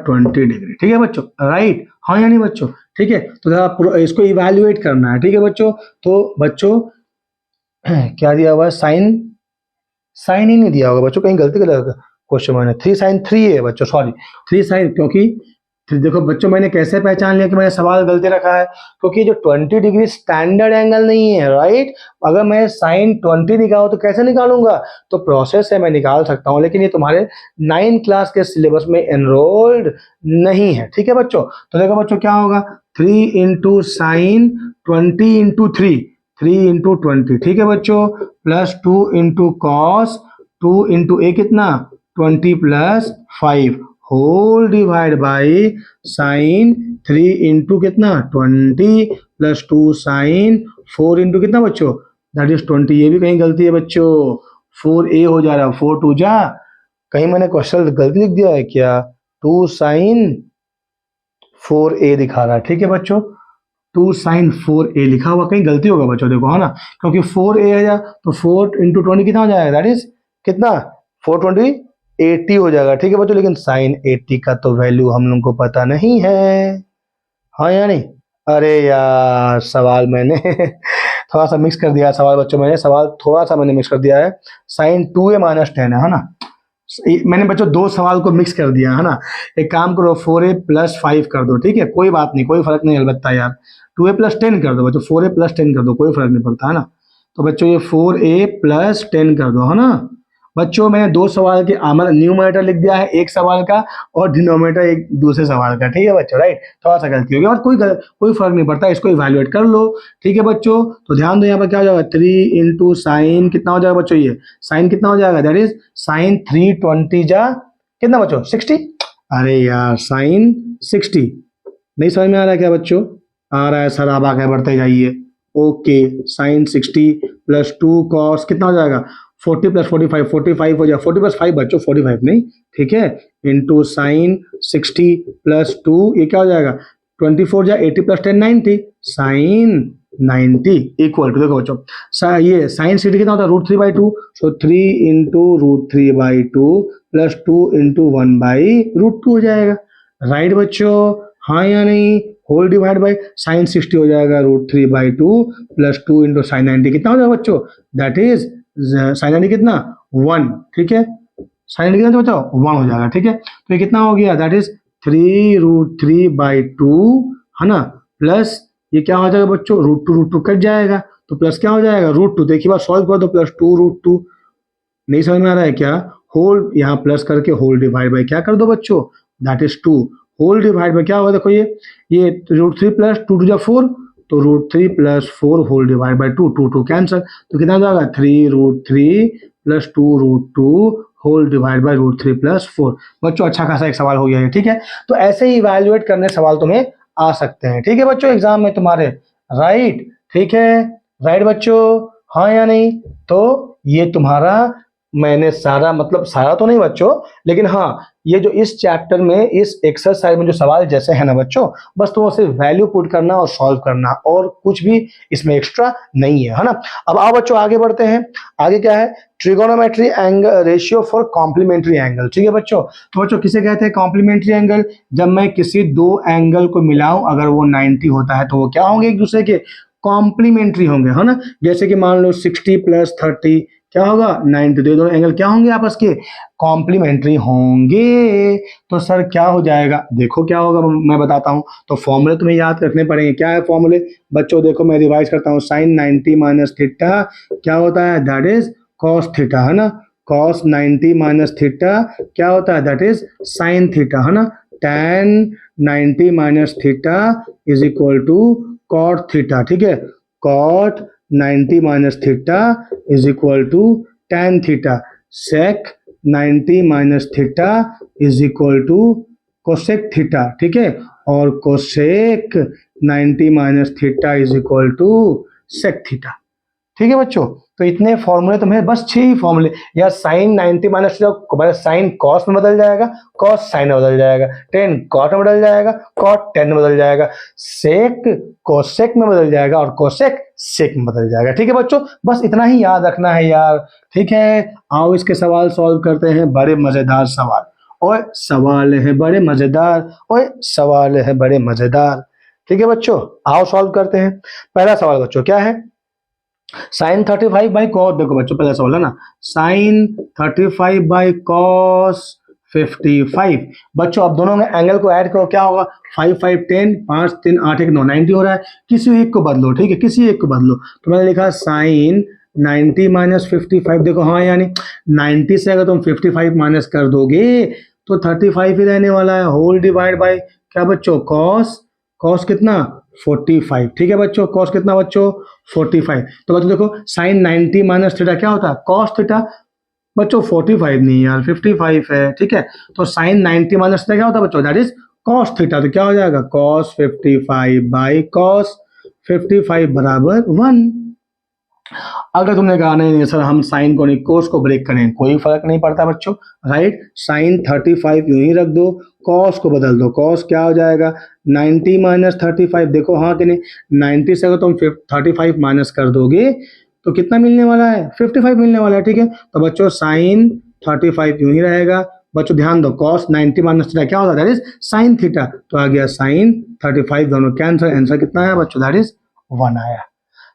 20 डिग्री। ठीक है बच्चों, राइट? हाँ या नहीं बच्चों? ठीक है, तो जरा इसको इवैल्यूएट करना है। ठीक है बच्चों, तो बच्चों क्या दिया हुआ है, साइन ही नहीं दिया होगा बच्चों, कहीं गलती कर क्वेश्चन मैंने 3 sin 3 है बच्चों, सॉरी 3 sin, क्योंकि देखो बच्चों मैंने कैसे पहचान लिया कि मैंने सवाल गलती रखा है, क्योंकि जो 20 डिग्री स्टैंडर्ड एंगल नहीं है, राइट? अगर मैं साइन 20 दिखाऊं तो कैसे निकालूंगा? तो प्रोसेस है, मैं निकाल सकता हूं, लेकिन ये तुम्हारे 9 क्लास के सिलेबस में एनरोल्ड नहीं है। ठीक है बच्चों, तो देखो बच्चों क्या होगा, 3 इंटू साइन 20 इंटू 3 इंटू 20। ठीक है बच्चों, plus 2 into cos 2 into A कितना 20 plus 5 whole divide by sine 3 into कितना 20 प्लस 2 साइन 4 इंटू कितना बच्चों दैट इज 20। ये भी कहीं गलती है बच्चों, 4a हो जा रहा है, 4 2 जा, कहीं मैंने क्वेश्चन गलती लिख दिया है क्या? 2 साइन 4a दिखा रहा है। ठीक है बच्चों, 2 साइन 4a लिखा हुआ, कहीं गलती होगा बच्चों, देखो है ना, क्योंकि 4a है तो 4 इंटू 20 कितना हो जाएगा, दैट इज कितना 420 80 हो जाएगा। ठीक है बच्चों, लेकिन साइन 80 का तो वैल्यू हम लोग को पता नहीं है, हाँ या नहीं? अरे यार सवाल मैंने थोड़ा सा मिक्स कर दिया सवाल बच्चों, मैंने सवाल थोड़ा सा मैंने मिक्स कर दिया है। साइन 2a माइनस 10 है ना, मैंने बच्चों 2 सवाल को मिक्स कर दिया है ना। एक काम करो 4a प्लस 5 कर दो, ठीक है, कोई बात नहीं, कोई फर्क नहीं, अलबत्ता यार 2a प्लस 10 कर दो बच्चों, 4a प्लस 10 कर दो, कोई फर्क नहीं पड़ता है ना। तो बच्चों ये 4a प्लस 10 कर दो, है ना बच्चों। मैंने 2 सवाल के न्यूमरेटर लिख दिया है एक सवाल का, और डिनोमिनेटर एक दूसरे सवाल का। ठीक है बच्चों, राइट? थोड़ा सा गलती होगी और कोई फर्क नहीं पड़ता, इसको इवैल्यूएट कर लो। ठीक है बच्चों, तो ध्यान दो यहाँ पर क्या हो जाएगा, 3 इंटू साइन कितना हो जाएगा बच्चों, ये साइन कितना हो जाएगा, दैट इज साइन 320 जा कितना बच्चों 60। अरे यार साइन 60 नहीं समझ में आ रहा है क्या बच्चों? आ रहा है सर, आप आगे बढ़ते जाइए। ओके, साइन 60 प्लस 2 कॉस कितना हो जाएगा 40 प्लस 45 हो जाएगा, 40 प्लस 5 बच्चों 45 नहीं, ठीक है, इंटू साइन 60 प्लस 2 ये क्या हो जाएगा 24 जा 80 प्लस 10 90 साइन 90 इक्वल टू, देखो बच्चों ये साइन 60 कितना होता है √3/2, सो 3 इंटू √3/2 प्लस 2 इंटू 1/√2 हो जाएगा, राइट बच्चों? हाँ या नहीं? होल डिवाइड बाई साइन 60 हो जाएगा √3/2 प्लस 2 इंटू साइन 90 कितना हो जाएगा बच्चों, दैट इज साइन 90 कितना 1। ठीक है, साइन 90 कितना बच्चों 1 हो जाएगा। ठीक है, तो ये कितना हो गया, दैट इज 3√3/2 है ना, प्लस ये क्या हो जाएगा बच्चों √2 कट जाएगा, तो प्लस क्या हो जाएगा √2। देखिए बात सॉल्व कर दो, प्लस 2√2 नहीं समझ में आ रहा है क्या? होल यहाँ प्लस करके होल डिवाइड बाई क्या कर दो बच्चों, that is 2 whole divide by क्या होगा, देखो ये √3 प्लस 2 2 4, तो √3 plus 4 whole divide by 2, 2 cancel, तो कितना हो जाएगा 3√3 plus 2√2 whole divide by √3 plus 4। बच्चों अच्छा खासा एक सवाल हो गया है। ठीक है, तो ऐसे ही इवैल्यूएट करने सवाल तुम्हें आ सकते हैं। ठीक है बच्चों, एग्जाम में तुम्हारे, राइट? ठीक है, राइट बच्चों? हाँ या नहीं? तो ये तुम्हारा मैंने सारा, मतलब सारा तो नहीं बच्चों, लेकिन हाँ ये जो इस चैप्टर में इस एक्सरसाइज में जो सवाल जैसे है ना बच्चों, बस तो सिर्फ वैल्यू पुट करना और सॉल्व करना, और कुछ भी इसमें एक्स्ट्रा नहीं है ना। अब आओ बच्चों आगे बढ़ते हैं। आगे क्या है, trigonometry angle ratio for complementary angle. ठीक है बच्चों, तो बच्चों किसे कहते हैं कॉम्प्लीमेंट्री एंगल? जब मैं किसी 2 एंगल को मिलाऊं, अगर वो 90 होता है तो वो क्या होंगे, एक दूसरे के कॉम्प्लीमेंट्री होंगे, है ना। जैसे कि मान लो 60 प्लस 30 क्या होगा 90, तो ये दोनों एंगल क्या होंगे आपस के, कॉम्प्लीमेंट्री होंगे। तो सर क्या हो जाएगा, देखो क्या होगा मैं बताता हूँ। तो फॉर्मूले तुम्हें याद रखने पड़ेंगे। क्या है फॉर्मूले बच्चों, देखो मैं रिवाइज करता हूँ। साइन 90 माइनस थीटा क्या होता है, दैट इज कॉस थीटा, है ना। कॉस 90 माइनस थीटा क्या होता है, दैट इज साइन थीटा, है ना। tan 90 minus theta is equal to cot theta, ठीक है। Cot 90 minus theta is equal to tan theta. Sec 90 minus theta is equal to cosec theta, ठीक है। और cosec 90 minus theta is equal to sec theta, ठीक है बच्चों। तो इतने फॉर्मूले तुम्हें, बस 6 ही फॉर्मूले। या साइन 90 माइनस साइन कॉस में बदल जाएगा, कॉस साइन में बदल जाएगा, टेन कॉट में बदल जाएगा, कॉट टेन में बदल जाएगा, सेक कोसेक में बदल जाएगा और कोसेक सेक में बदल जाएगा, ठीक है बच्चों। बस इतना ही याद रखना है यार, ठीक है। आओ इसके सवाल सॉल्व करते हैं, बड़े मजेदार सवाल। और सवाल है बड़े मजेदार, और सवाल है बड़े मजेदार, ठीक है बच्चों। आओ सॉल्व करते हैं। पहला सवाल बच्चों क्या है, साइन 35 बाई कॉस, देखो बच्चों पहला सवाल है ना, साइन 35 बाई कॉस 55। बच्चों अब दोनों में एंगल को ऐड करो, क्या होगा, 5 5 10, 5 3 8 1 9, 90 हो रहा है। किसी एक को बदलो, ठीक है, किसी एक को बदलो। तो मैंने लिखा साइन 90 माइनस 55, देखो हाँ यानी 90 से अगर तुम 55 माइनस कर दोगे तो 35 ही रहने वाला है, होल डिवाइड बाय क्या बच्चों, कॉस, कॉस कितना 45, ठीक है बच्चों। कॉस कितना बच्चों 45। तो बच्चों देखो साइन 90 माइनस थीटा क्या होता है, कॉस थीटा। बच्चों 45 नहीं यार 55 है, ठीक है। तो साइन 90 माइनस थीटा क्या होता है बच्चों, दैट इज कॉस थीटा। तो क्या हो जाएगा, कॉस 55 बाई कॉस 55 बराबर 1। अगर तुमने कहा नहीं नहीं सर हम साइन को नहीं कोस को ब्रेक करें, कोई फर्क नहीं पड़ता बच्चों, राइट। साइन 35 यूं ही रख दो, कॉस को बदल दो, कॉस क्या हो जाएगा 90 माइनस 35, देखो हाँ कि नहीं, 90 से अगर तुम 35 माइनस कर दोगे तो कितना मिलने वाला है, 55 मिलने वाला है, ठीक है। तो बच्चों साइन 35 यूं ही रहेगा। बच्चों ध्यान दो, कॉस 90 माइनस थीटा क्या होता है, दैट इज साइन थीटा। तो आ गया साइन 35, दोनों कैंसिल, आंसर कितना आया बच्चों, दैट इज 1 आया।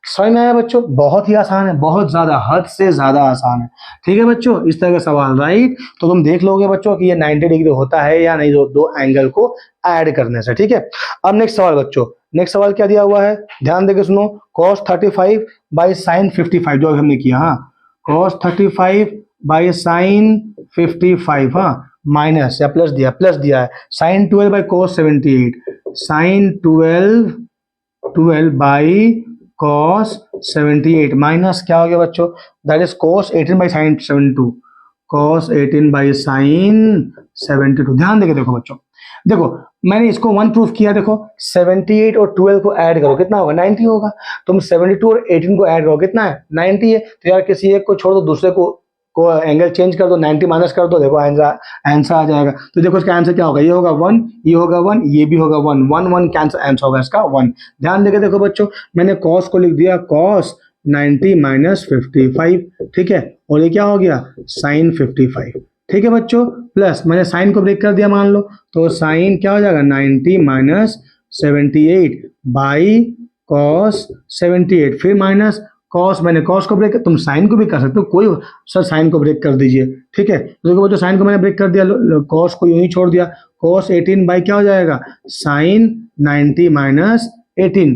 समझ में आया बच्चों, बहुत ही आसान है, बहुत ज्यादा, हद से ज्यादा आसान है, ठीक है बच्चों। इस तरह का सवाल, राइट। तो तुम देख लोगे बच्चों कि ये 90 डिग्री होता है या नहीं, दो एंगल को ऐड करने से, ठीक है। अब नेक्स्ट सवाल बच्चों, नेक्स्ट सवाल क्या दिया हुआ है, ध्यान देके सुनो। cos 35 बाई साइन 55 जो हमने किया, हाँ cos 35 बाई साइन 55, हाँ माइनस या प्लस दिया है, sine 12 by cos 78, sine 12 by cos 78 minus क्या हो गया बच्चों, that is cos 18 by sine 72, cos 18 by sine 72। ध्यान देके देखो बच्चों, देखो मैंने इसको 1 प्रूफ किया, देखो 78 और 12 को ऐड करो कितना होगा 90 होगा। तुम 72 और 18 को ऐड करो कितना है 90 है। तो यार किसी एक को छोड़ दो, दूसरे को एंगल चेंज कर दो, 90 माइनस कर दो, देखो आंसर आ जाएगा। तो देखो इसका आंसर क्या होगा, ये होगा 1, ये होगा 1, ये भी होगा 1, 1 1 कैंसिल, आंसर होगा इसका 1। ध्यान देके देखो बच्चों, मैंने cos को लिख दिया cos 90 माइनस 55, ठीक है। और ये क्या हो गया साइन 55, ठीक है बच्चों। प्लस मैंने साइन को ब्रेक कर दिया मान लो, तो साइन क्या हो जाएगा 90 माइनस 78 बाई कॉस 78, फिर माइनस कॉस, मैंने कॉस को ब्रेक, तुम साइन को भी कर सकते हो, कोई सर साइन को ब्रेक कर दीजिए, ठीक है। तो देखो बच्चों साइन को मैंने ब्रेक कर दिया, कॉस को यूं ही छोड़ दिया, कॉस 18 बाई क्या हो जाएगा साइन 90 माइनस 18,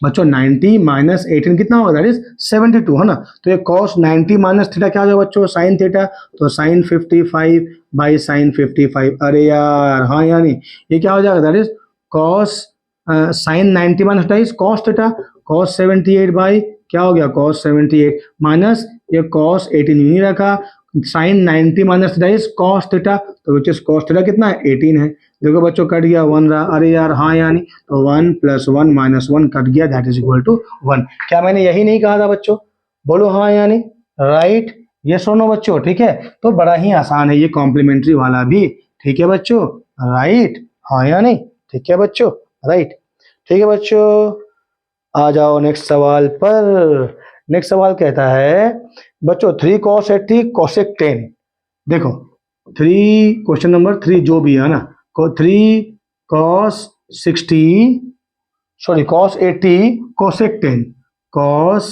बच्चों 90 माइनस 18 कितना होगा, दैट इज 72, है ना। तो ये cos 90 माइनस थीटा क्या हो जाएगा बच्चों साइन थीटा, तो साइन 55 बाई साइन 55, अरे यार हाँ यानी ये क्या हो जाएगा, that is cos sine 90 minus theta is cos theta, cos 78 by क्या हो गया cos 78 माइनस ये cos 18 ही रखा, sine 90 minus theta is cos theta, तो विच इज cos थीटा कितना है 18 है। देखो बच्चों कट गया 1 रहा, अरे यार हाँ यानी, तो 1 प्लस 1 माइनस 1 कट गया, दैट इज इक्वल टू 1। क्या मैंने यही नहीं कहा था बच्चों, बोलो हाँ यानी, राइट। ये सुनो बच्चों, ठीक है। तो बड़ा ही आसान है ये कॉम्प्लीमेंट्री वाला भी, ठीक है बच्चों, राइट, हाँ या नहीं, ठीक है बच्चों, राइट, ठीक है बच्चों। आ जाओ नेक्स्ट सवाल पर। नेक्स्ट सवाल कहता है बच्चों 3 cos 80 cosec 10, देखो 3 क्वेश्चन नंबर 3 जो भी है ना, 3 cos 60 sorry cos 80 cosec 10, cos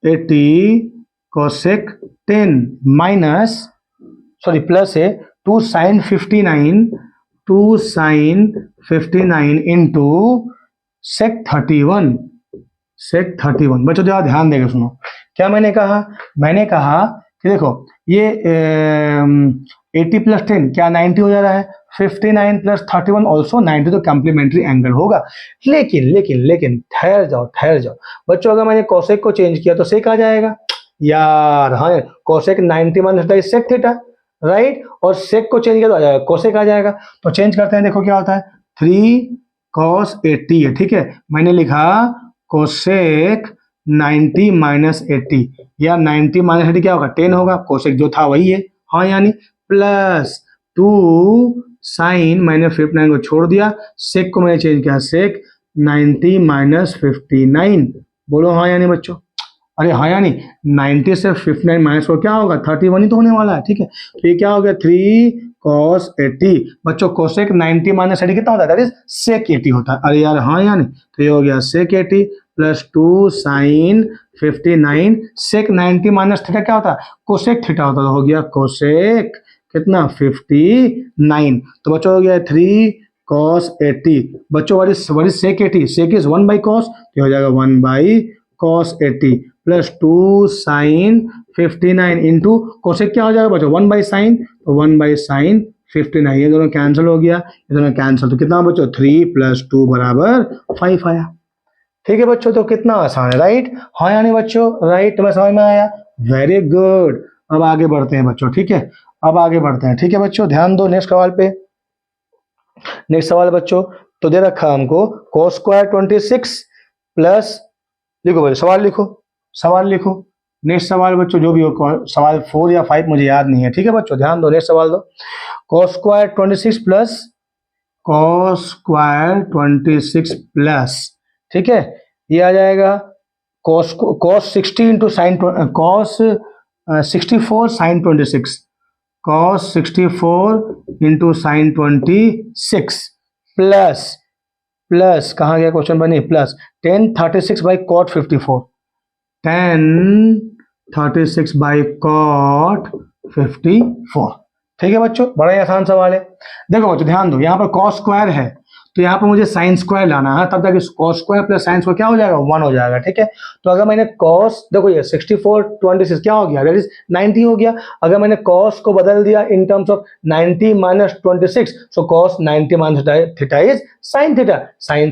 80 cosec 10 minus sorry plus है 2 साइन 59 इंटू सेक 31 बच्चों जरा ध्यान देकर सुनो। क्या मैंने कहा कि देखो ये 80 प्लस 10 क्या 90 हो जा रहा है, 59 प्लस 31 ऑल्सो 90, तो कॉम्प्लीमेंट्री एंगल होगा। लेकिन ठहर जाओ बच्चों, अगर मैंने कोसेक को चेंज किया तो सेक आ जाएगा यार। हाँ, cosec 90 minus sec theta, right, और सेक को चेंज किया तो आ जाएगा कोसेक आ जाएगा। तो चेंज करते हैं, देखो क्या होता है 3 cos 80 है, ठीक है। मैंने लिखा कोसेक 90 माइनस 80 या 90 माइनस 80 क्या होगा 10 होगा, कोसेक जो था वही है, हाँ यानी प्लस 2 साइन, मैंने 59 को छोड़ दिया, सेक को मैंने चेंज किया, सेक 90 माइनस 59, बोलो हाँ यानी बच्चों। अरे हाँ यानी 90 से 59 माइनस को क्या होगा 31 ही तो होने वाला है, ठीक है। तो ये क्या हो गया 3 cos 80। बच्चों कोसेक 90 माइनस 80 कितना होता है, दैट इज सेक 80 होता है। अरे यार हाँ यानी, तो ये हो गया सेक 80 प्लस 2 साइन 59, सेक 90 माइनस थीटा क्या होता है कोसेक थीटा होता है, तो हो गया कोसेक कितना 59। तो बच्चों हो गया 3 cos 80। बच्चों what is sec 80, sec is 1 by cos, तो हो जाएगा 1 by cos 80 plus 2 sine 59 into cosec क्या हो जाएगा बच्चों 1 बाई साइन, तो 1 बाई साइन 59, ये दोनों कैंसिल हो गया, ये दोनों कैंसिल, तो कितना बच्चों 3 प्लस 2 बराबर 5 आया। ठीक है बच्चों, तो कितना आसान है, राइट। हाँ यानी बच्चों राइट, तुम्हें समझ में आया, वेरी गुड। अब आगे बढ़ते हैं बच्चों, ठीक है, अब आगे बढ़ते हैं, ठीक है बच्चों, ध्यान दो नेक्स्ट सवाल पे। नेक्स्ट सवाल बच्चों, तो दे रखा हमको cos स्क्वायर 26 प्लस, लिखो बच्चों सवाल लिखो। नेक्स्ट सवाल बच्चों जो भी हो, सवाल 4 या 5 मुझे याद नहीं है, ठीक है बच्चों, ध्यान दो, नेक्स्ट सवाल दो। cos स्क्वायर 26 प्लस, ठीक है, ये आ जाएगा cos 60 into sine cos 64 sine 26, cos 64 into sine 26 plus कहाँ गया क्वेश्चन बनी, plus 1036 by cot 54, 1036 by cot 54। ठीक है बच्चों, बड़ा ही आसान सवाल है। देखो बच्चों ध्यान दो, यहाँ पर cos स्क्वायर है तो यहाँ पर मुझे साइन स्क्वायर लाना है, तब तक cos square plus sine square क्या हो जाएगा 1 हो जाएगा, ठीक है। तो अगर मैंने cos, देखो ये 64 26 क्या हो गया, दैट इज 90 हो गया। अगर मैंने cos को बदल दिया in terms of 90 minus 26, so cos 90 minus theta is sine theta, sine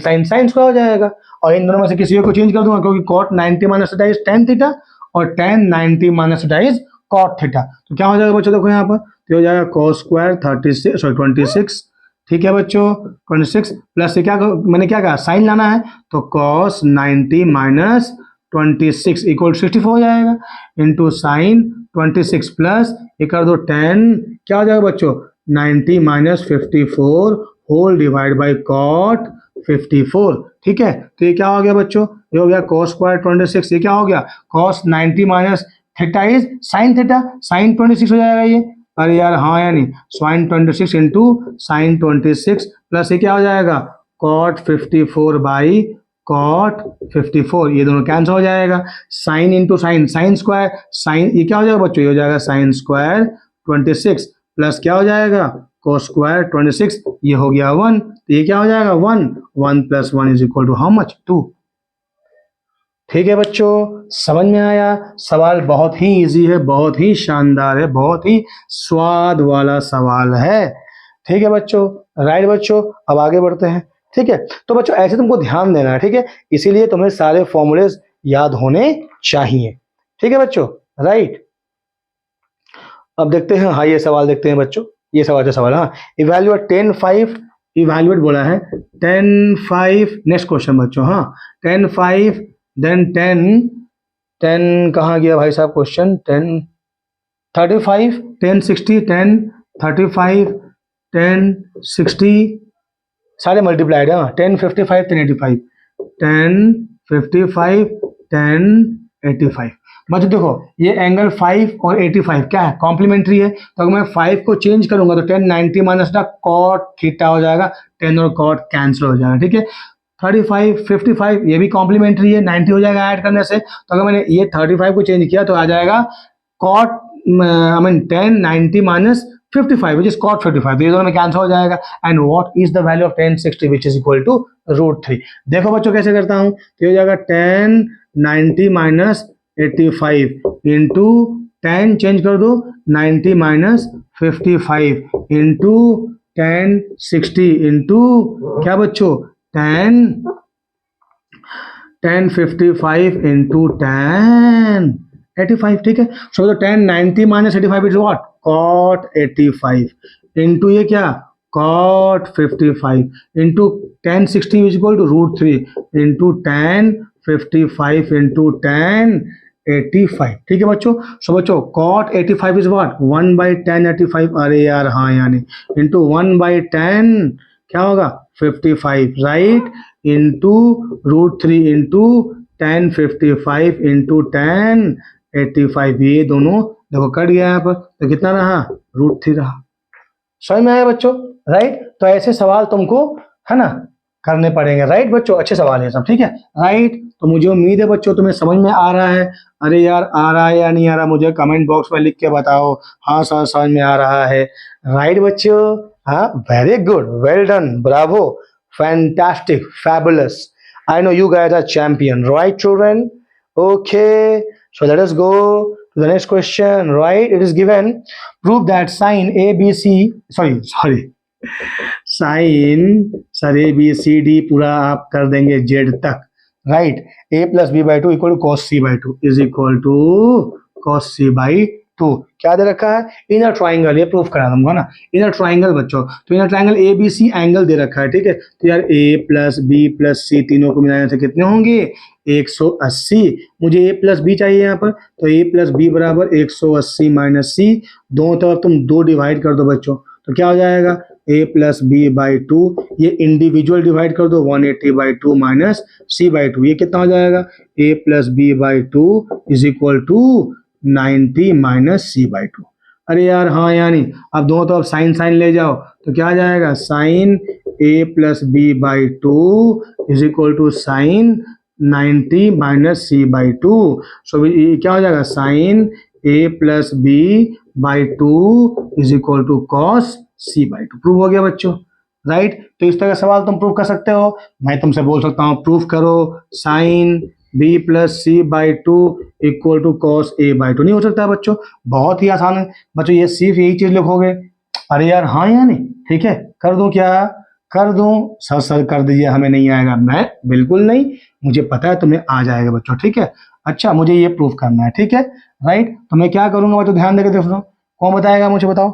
square हो जाएगा। और इन दोनों में से किसी को चेंज कर दूंगा, क्योंकि cot 90 minus theta is tan theta और tan 90 minus theta is cot theta. तो क्या हो जाएगा बच्चों, देखो यहाँ पर तो हो जाएगा cos स्क्वायर 26, ठीक है बच्चों 26 प्लस से क्या मैंने क्या कहा साइन लाना है, तो cos 90 माइनस 26 इक्वल 64 हो जाएगा, इंटू साइन 26 प्लस ये कर दो 10, क्या हो जाएगा बच्चों 90 minus 54 whole divide by cot 54। ठीक है, तो ये क्या हो गया बच्चों, ये हो गया cos स्क्वायर 26, ये क्या हो गया cos 90 minus theta is sine theta, sine 26 हो जाएगा ये। अरे यार हाँ यानी साइन 26 इंटू साइन 26 प्लस ये क्या हो जाएगा cot 54 बाई cot 54, ये दोनों कैंसिल हो जाएगा। Sine into sine, sine square sine, ये क्या हो जाएगा बच्चों, ये हो जाएगा साइन स्क्वायर 26 प्लस क्या हो जाएगा cos स्क्वायर 26, ये हो गया 1, तो ये क्या हो जाएगा 1 plus 1 is equal to how much 2। ठीक है बच्चों, समझ में आया, सवाल बहुत ही इजी है, बहुत ही शानदार है, बहुत ही स्वाद वाला सवाल है। ठीक है बच्चों, राइट बच्चों, अब आगे बढ़ते हैं। ठीक है, तो बच्चों ऐसे तुमको ध्यान देना है, ठीक है, इसीलिए तुम्हें सारे फॉर्मूलेज याद होने चाहिए। ठीक है बच्चों, राइट। अब देखते हैं, हाँ ये सवाल देखते हैं बच्चों, ये सवाल हाँ, इवैल्यूएट 10-5, इवैल्यूएट बोला है 10-5, नेक्स्ट क्वेश्चन बच्चों, हाँ 10-5 देन 10 कहाँ गया भाई साहब क्वेश्चन, 10-35 10-60 10-35 10-60 सारे मल्टीप्लाइड है, 10-55 10-85 10-55 10-85। बच्चों देखो ये एंगल 5 और 85 क्या है कॉम्प्लीमेंट्री है, तो अगर मैं 5 को चेंज करूंगा तो 10-90 माइनस का cot थीटा हो जाएगा, 10 और cot कैंसिल हो जाएगा। ठीक है, 35 55 ये भी कॉम्प्लीमेंट्री है, 90 हो जाएगा ऐड करने से। तो अगर मैंने ये 35 को चेंज किया तो आ जाएगा cot I mean 10 90 minus 55 which is cot 55, तो ये दोनों में कैंसिल हो जाएगा। And what is the value of tan 60 which is equal to √3। देखो बच्चों कैसे करता हूँ, तो ये हो जाएगा tan 90 minus 85 into tan change कर दो 90 माइनस 55 इंटू tan 60 इंटू क्या बच्चों tan 55 इंटू tan 85, ठीक है। सो तो tan 90 minus 85 is what cot 85 into ये क्या cot 55 into tan 60 is equal to √3 into tan 55 into tan 85, ठीक है बच्चों। सो बच्चों cot 85 is what 1 by tan 85, अरे यार हाँ यानी इंटू 1 बाई tan क्या होगा 55 right, into √3 into tan 55 into tan 85, ये दोनों देखो कट गया यहाँ पर, तो कितना रहा √3 रहा। समझ में आया बच्चों, राइट। तो ऐसे सवाल तुमको है ना करने पड़ेंगे, राइट बच्चों, अच्छे सवाल है सब, ठीक है राइट। तो मुझे उम्मीद है बच्चों तुम्हें समझ में आ रहा है। अरे यार आ रहा है या नहीं आ रहा मुझे कमेंट बॉक्स में लिख के बताओ। हाँ सर समझ में आ रहा है, राइट बच्चों। हाँ very good, well done, Bravo, fantastic, fabulous. I know you guys are champion, right children? Okay, so let us go to the next question, right? It is given, prove that sine ABC, sorry, sine sir A B C D पूरा आप कर देंगे Z तक, right. A plus B by two equal to cos C by two is equal to cos C by two. क्या दे रखा है inner triangle, ये प्रूफ करा दूंगा ना, इनर ट्राइंगल बच्चों। तो inner triangle a B c angle दे रखा है, ठीक है। तो यार a plus b plus c तीनों को मिलाने से कितने होंगे 180। मुझे ए प्लस बी चाहिए यहाँ पर, तो ए प्लस बी बराबर 180 माइनस सी, दोनों तरफ तुम 2 डिवाइड कर दो बच्चों, तो क्या हो जाएगा a plus B by two, ये इंडिविजुअल डिवाइड कर दो 180 by two minus C by two, ये कितना हो जाएगा a plus B by two is equal to 90 minus C by two. अरे यार हाँ यानी अब दोनों तरफ साइन साइन ले जाओ, तो क्या आ जाएगा sine a plus B by two is equal to sine 90 minus C by two. So ये क्या हो जाएगा sine a plus B by two is equal to cos C by two. Prove हो गया बच्चों, राइट। तो इस तरह का सवाल तुम प्रूव कर सकते हो। मैं तुमसे बोल सकता हूँ प्रूव करो sine B plus C by two equal to cos A by two, नहीं हो सकता है बच्चों, बहुत ही आसान है बच्चों, ये सिर्फ यही चीज लिखोगे। अरे यार हाँ या नहीं, ठीक है कर दूं, क्या कर दूं, सर कर दीजिए, हमें नहीं आएगा, मैं बिल्कुल नहीं, मुझे पता है तुम्हें आ जाएगा बच्चों, ठीक है। अच्छा मुझे ये प्रूफ करना है, ठीक है राइट। तो मैं क्या करूंगा बच्चों ध्यान देकर देखो, कौन बताएगा मुझे बताओ,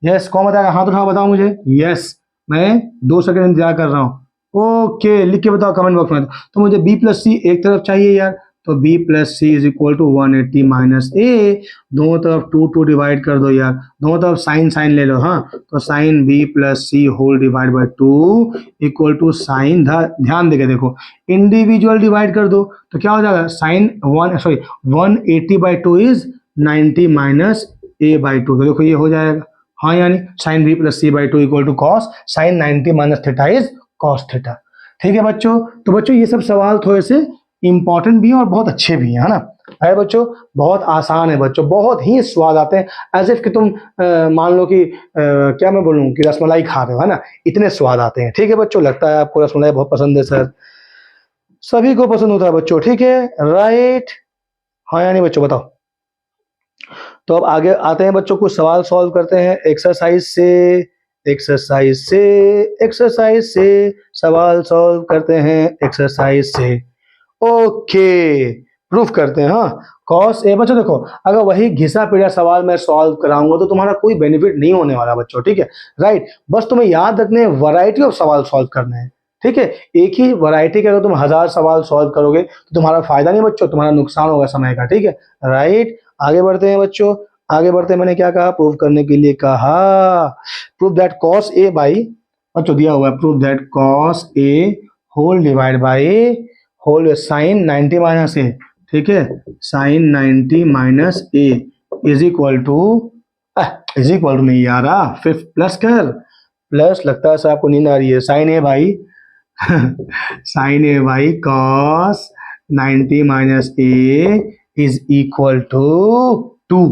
यस कौन बताएगा, हाथ उठाओ बताओ मुझे, यस मैं 2 सेकंड इंतजार कर रहा हूँ। ओके लिख के बताओ कमेंट बॉक्स में। तो मुझे बी प्लस सी एक तरफ चाहिए यार, तो b plus c is equal to 180 minus a, दोनों तरफ 2 डिवाइड कर दो यार, दोनों तरफ साइन साइन ले लो। हाँ तो sine B plus C whole divide by 2 equal to sine, ध्यान देके देखो इंडिविजुअल डिवाइड कर दो, तो क्या हो जाएगा sine 180 by two is 90 minus A by two, तो देखो ये हो जाएगा। हाँ यानी sine B plus C by two equal to cos sine 90 minus theta is cos theta, ठीक है बच्चों। तो बच्चों ये सब सवाल थोड़े से इंपॉर्टेंट भी हैं और बहुत अच्छे भी हैं, है ना। अरे बच्चों बहुत आसान है बच्चों, बहुत ही स्वाद आते हैं, एज इफ कि तुम मान लो कि क्या मैं बोलूँ कि रसमलाई खा रहे हो, है ना, इतने स्वाद आते हैं, ठीक है बच्चों। लगता है आपको रसमलाई बहुत पसंद है सर, सभी को पसंद होता है बच्चों, ठीक है राइट। हाँ यानी बच्चों बताओ। तो अब आगे आते हैं बच्चों, कुछ सवाल सॉल्व करते हैं एक्सरसाइज से, एक्सरसाइज से सवाल सॉल्व करते हैं एक्सरसाइज से। ओके प्रूफ करते हैं। हाँ कॉस ए बच्चों देखो, अगर वही घिसा पीटा सवाल मैं सॉल्व कराऊंगा तो तुम्हारा कोई बेनिफिट नहीं होने वाला बच्चों, ठीक है राइट। बस तुम्हें याद रखने वैरायटी ऑफ सवाल सॉल्व करने हैं, ठीक है। एक ही वैरायटी के अगर तुम 1000 सवाल सॉल्व करोगे तो तुम्हारा फायदा नहीं बच्चों, तुम्हारा नुकसान होगा समय का, ठीक है राइट। आगे बढ़ते हैं बच्चों, आगे बढ़ते हैं, मैंने क्या कहा प्रूव करने के लिए कहा, prove that cos A by, बच्चों दिया हुआ है prove that cos a whole divide by whole sine 90 minus a, ठीक है sine 90 minus A is equal to नहीं आ रहा, फिर प्लस कर, प्लस लगता है सर आपको नींद आ रही है, sine A by sine A by cos 90 minus A is equal to 2।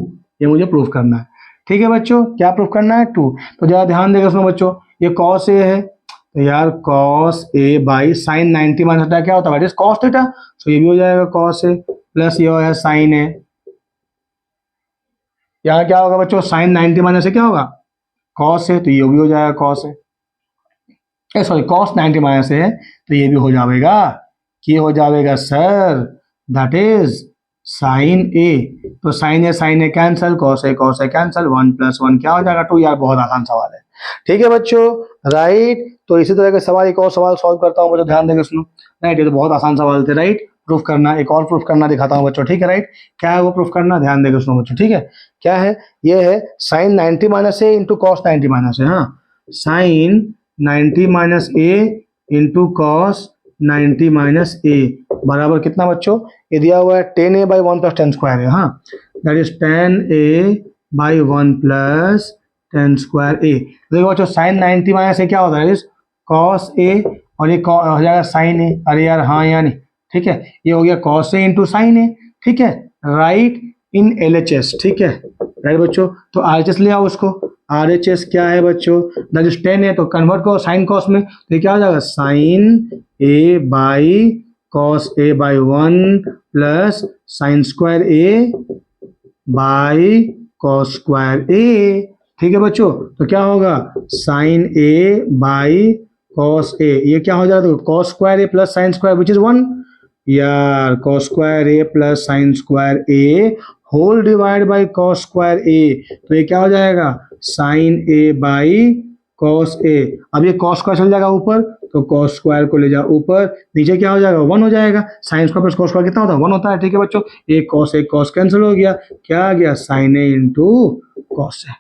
ये मुझे प्रूफ करना है। ठीक है बच्चों, क्या प्रूफ करना है? 2। तो जरा ध्यान देगा सुनो बच्चों, ये कॉस ए है तो यार cos A by sign 90 minus theta क्या होता है? Cos theta. तो ये भी हो जाएगा कॉस ए प्लस ये है साइन ए। यहाँ क्या होगा बच्चों? साइन 90 माइनस से क्या होगा? कॉस है, तो ये भी हो जाएगा कॉस है, सॉरी कॉस 90 माइनस है तो ये भी हो जाएगा। ये हो जाएगा सर दैट इज साइन ए। तो sign A cancel, cos A cancel, 1 + 1 क्या हो जाएगा? 2। यार बहुत आसान सवाल है। ठीक है बच्चों, राइट। तो इसी तरह के सवाल, एक और सवाल सॉल्व करता हूँ बच्चों, ध्यान देकर सुनो। राइट, ये तो बहुत आसान सवाल थे। राइट, प्रूफ करना, एक और प्रूफ करना दिखाता हूँ बच्चों। ठीक है, राइट, क्या है वो प्रूफ करना? ध्यान देकर सुनो बच्चों। ठीक है, क्या है? ये है साइन 90 माइनस ए इंटू कॉस 90 माइनस ए। हाँ, साइन 90 माइनस ए इंटू कॉस 90 माइनस ए बराबर कितना बच्चों? ये दिया हुआ है 10a बाई 1 + 10 स्क्वायर है। हाँ, that is 10a by 1 + 10 square a. देखो बच्चों, साइन 90 माइनस ए क्या होता है? कॉस ए, और ये हो जाएगा साइन ए। अरे यार हाँ यानी, ठीक है, ये हो गया कॉस ए इंटू साइन ए। ठीक है, राइट इन LHS। ठीक है, राइट बच्चों। तो RHS ले आओ उसको। RHS क्या है बच्चों? दैट इज 10 है, तो कन्वर्ट करो साइन कॉस में, तो क्या हो जाएगा? Sine A by cos A by 1 + sine square a by cos square a. ठीक है बच्चों, तो क्या होगा? Sine A by cos a, ये क्या हो जाएगा? Cos square A plus sine square which is 1। यार cos square A plus sine square a whole divide by cos square a, तो ये क्या हो जाएगा? Sine A by cos a. अब ये कॉस स्क्वायर चल जाएगा ऊपर, तो कॉस स्क्वायर को ले जाओ ऊपर, नीचे क्या हो जाएगा? 1 हो जाएगा। Sine square plus cos square कितना होता है? 1 होता है। ठीक है बच्चों, एक कॉस कैंसिल हो गया, क्या आ गया? Sign A into cos A.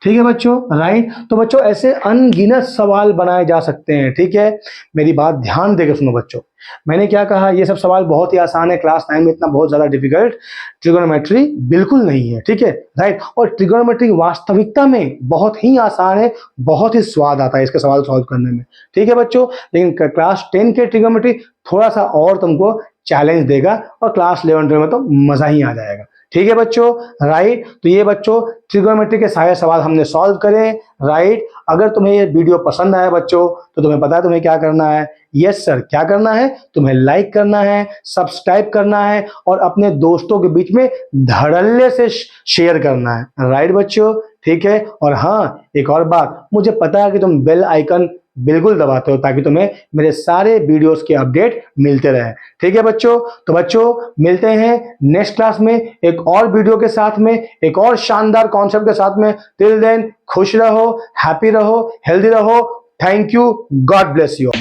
ठीक है बच्चों, राइट। तो बच्चों ऐसे अनगिनत सवाल बनाए जा सकते हैं। ठीक है, मेरी बात ध्यान देकर सुनो बच्चों। मैंने क्या कहा? ये सब सवाल बहुत ही आसान है, क्लास 9 में इतना बहुत ज्यादा डिफिकल्ट ट्रिगोनोमेट्री बिल्कुल नहीं है। ठीक है, राइट। और ट्रिगोनोमेट्री वास्तविकता में बहुत ही आसान है, बहुत ही स्वाद आता है इसके सवाल सॉल्व करने में। ठीक है बच्चों, लेकिन क्लास 10 के ट्रिगोनोमेट्री थोड़ा सा और तुमको चैलेंज देगा, और क्लास 11 12 में तो मजा ही आ जाएगा। ठीक है बच्चों, राइट। तो ये बच्चों ट्रिगोनोमेट्री के सारे सवाल हमने सॉल्व करे। राइट, अगर तुम्हें ये वीडियो पसंद आया बच्चों, तो तुम्हें पता है तुम्हें क्या करना है? यस सर, क्या करना है? तुम्हें लाइक करना है, सब्सक्राइब करना है, और अपने दोस्तों के बीच में धड़ल्ले से शेयर करना है। राइट बच्चों, ठीक है। और हाँ, एक और बात, मुझे पता है कि तुम बेल आइकन बिल्कुल दबाते हो ताकि तुम्हें मेरे सारे वीडियोस के अपडेट मिलते रहे। ठीक है बच्चों, तो बच्चों मिलते हैं नेक्स्ट क्लास में एक और वीडियो के साथ में, एक और शानदार कॉन्सेप्ट के साथ में। टिल देन खुश रहो, हैप्पी रहो, हेल्दी रहो। Thank you, God bless you.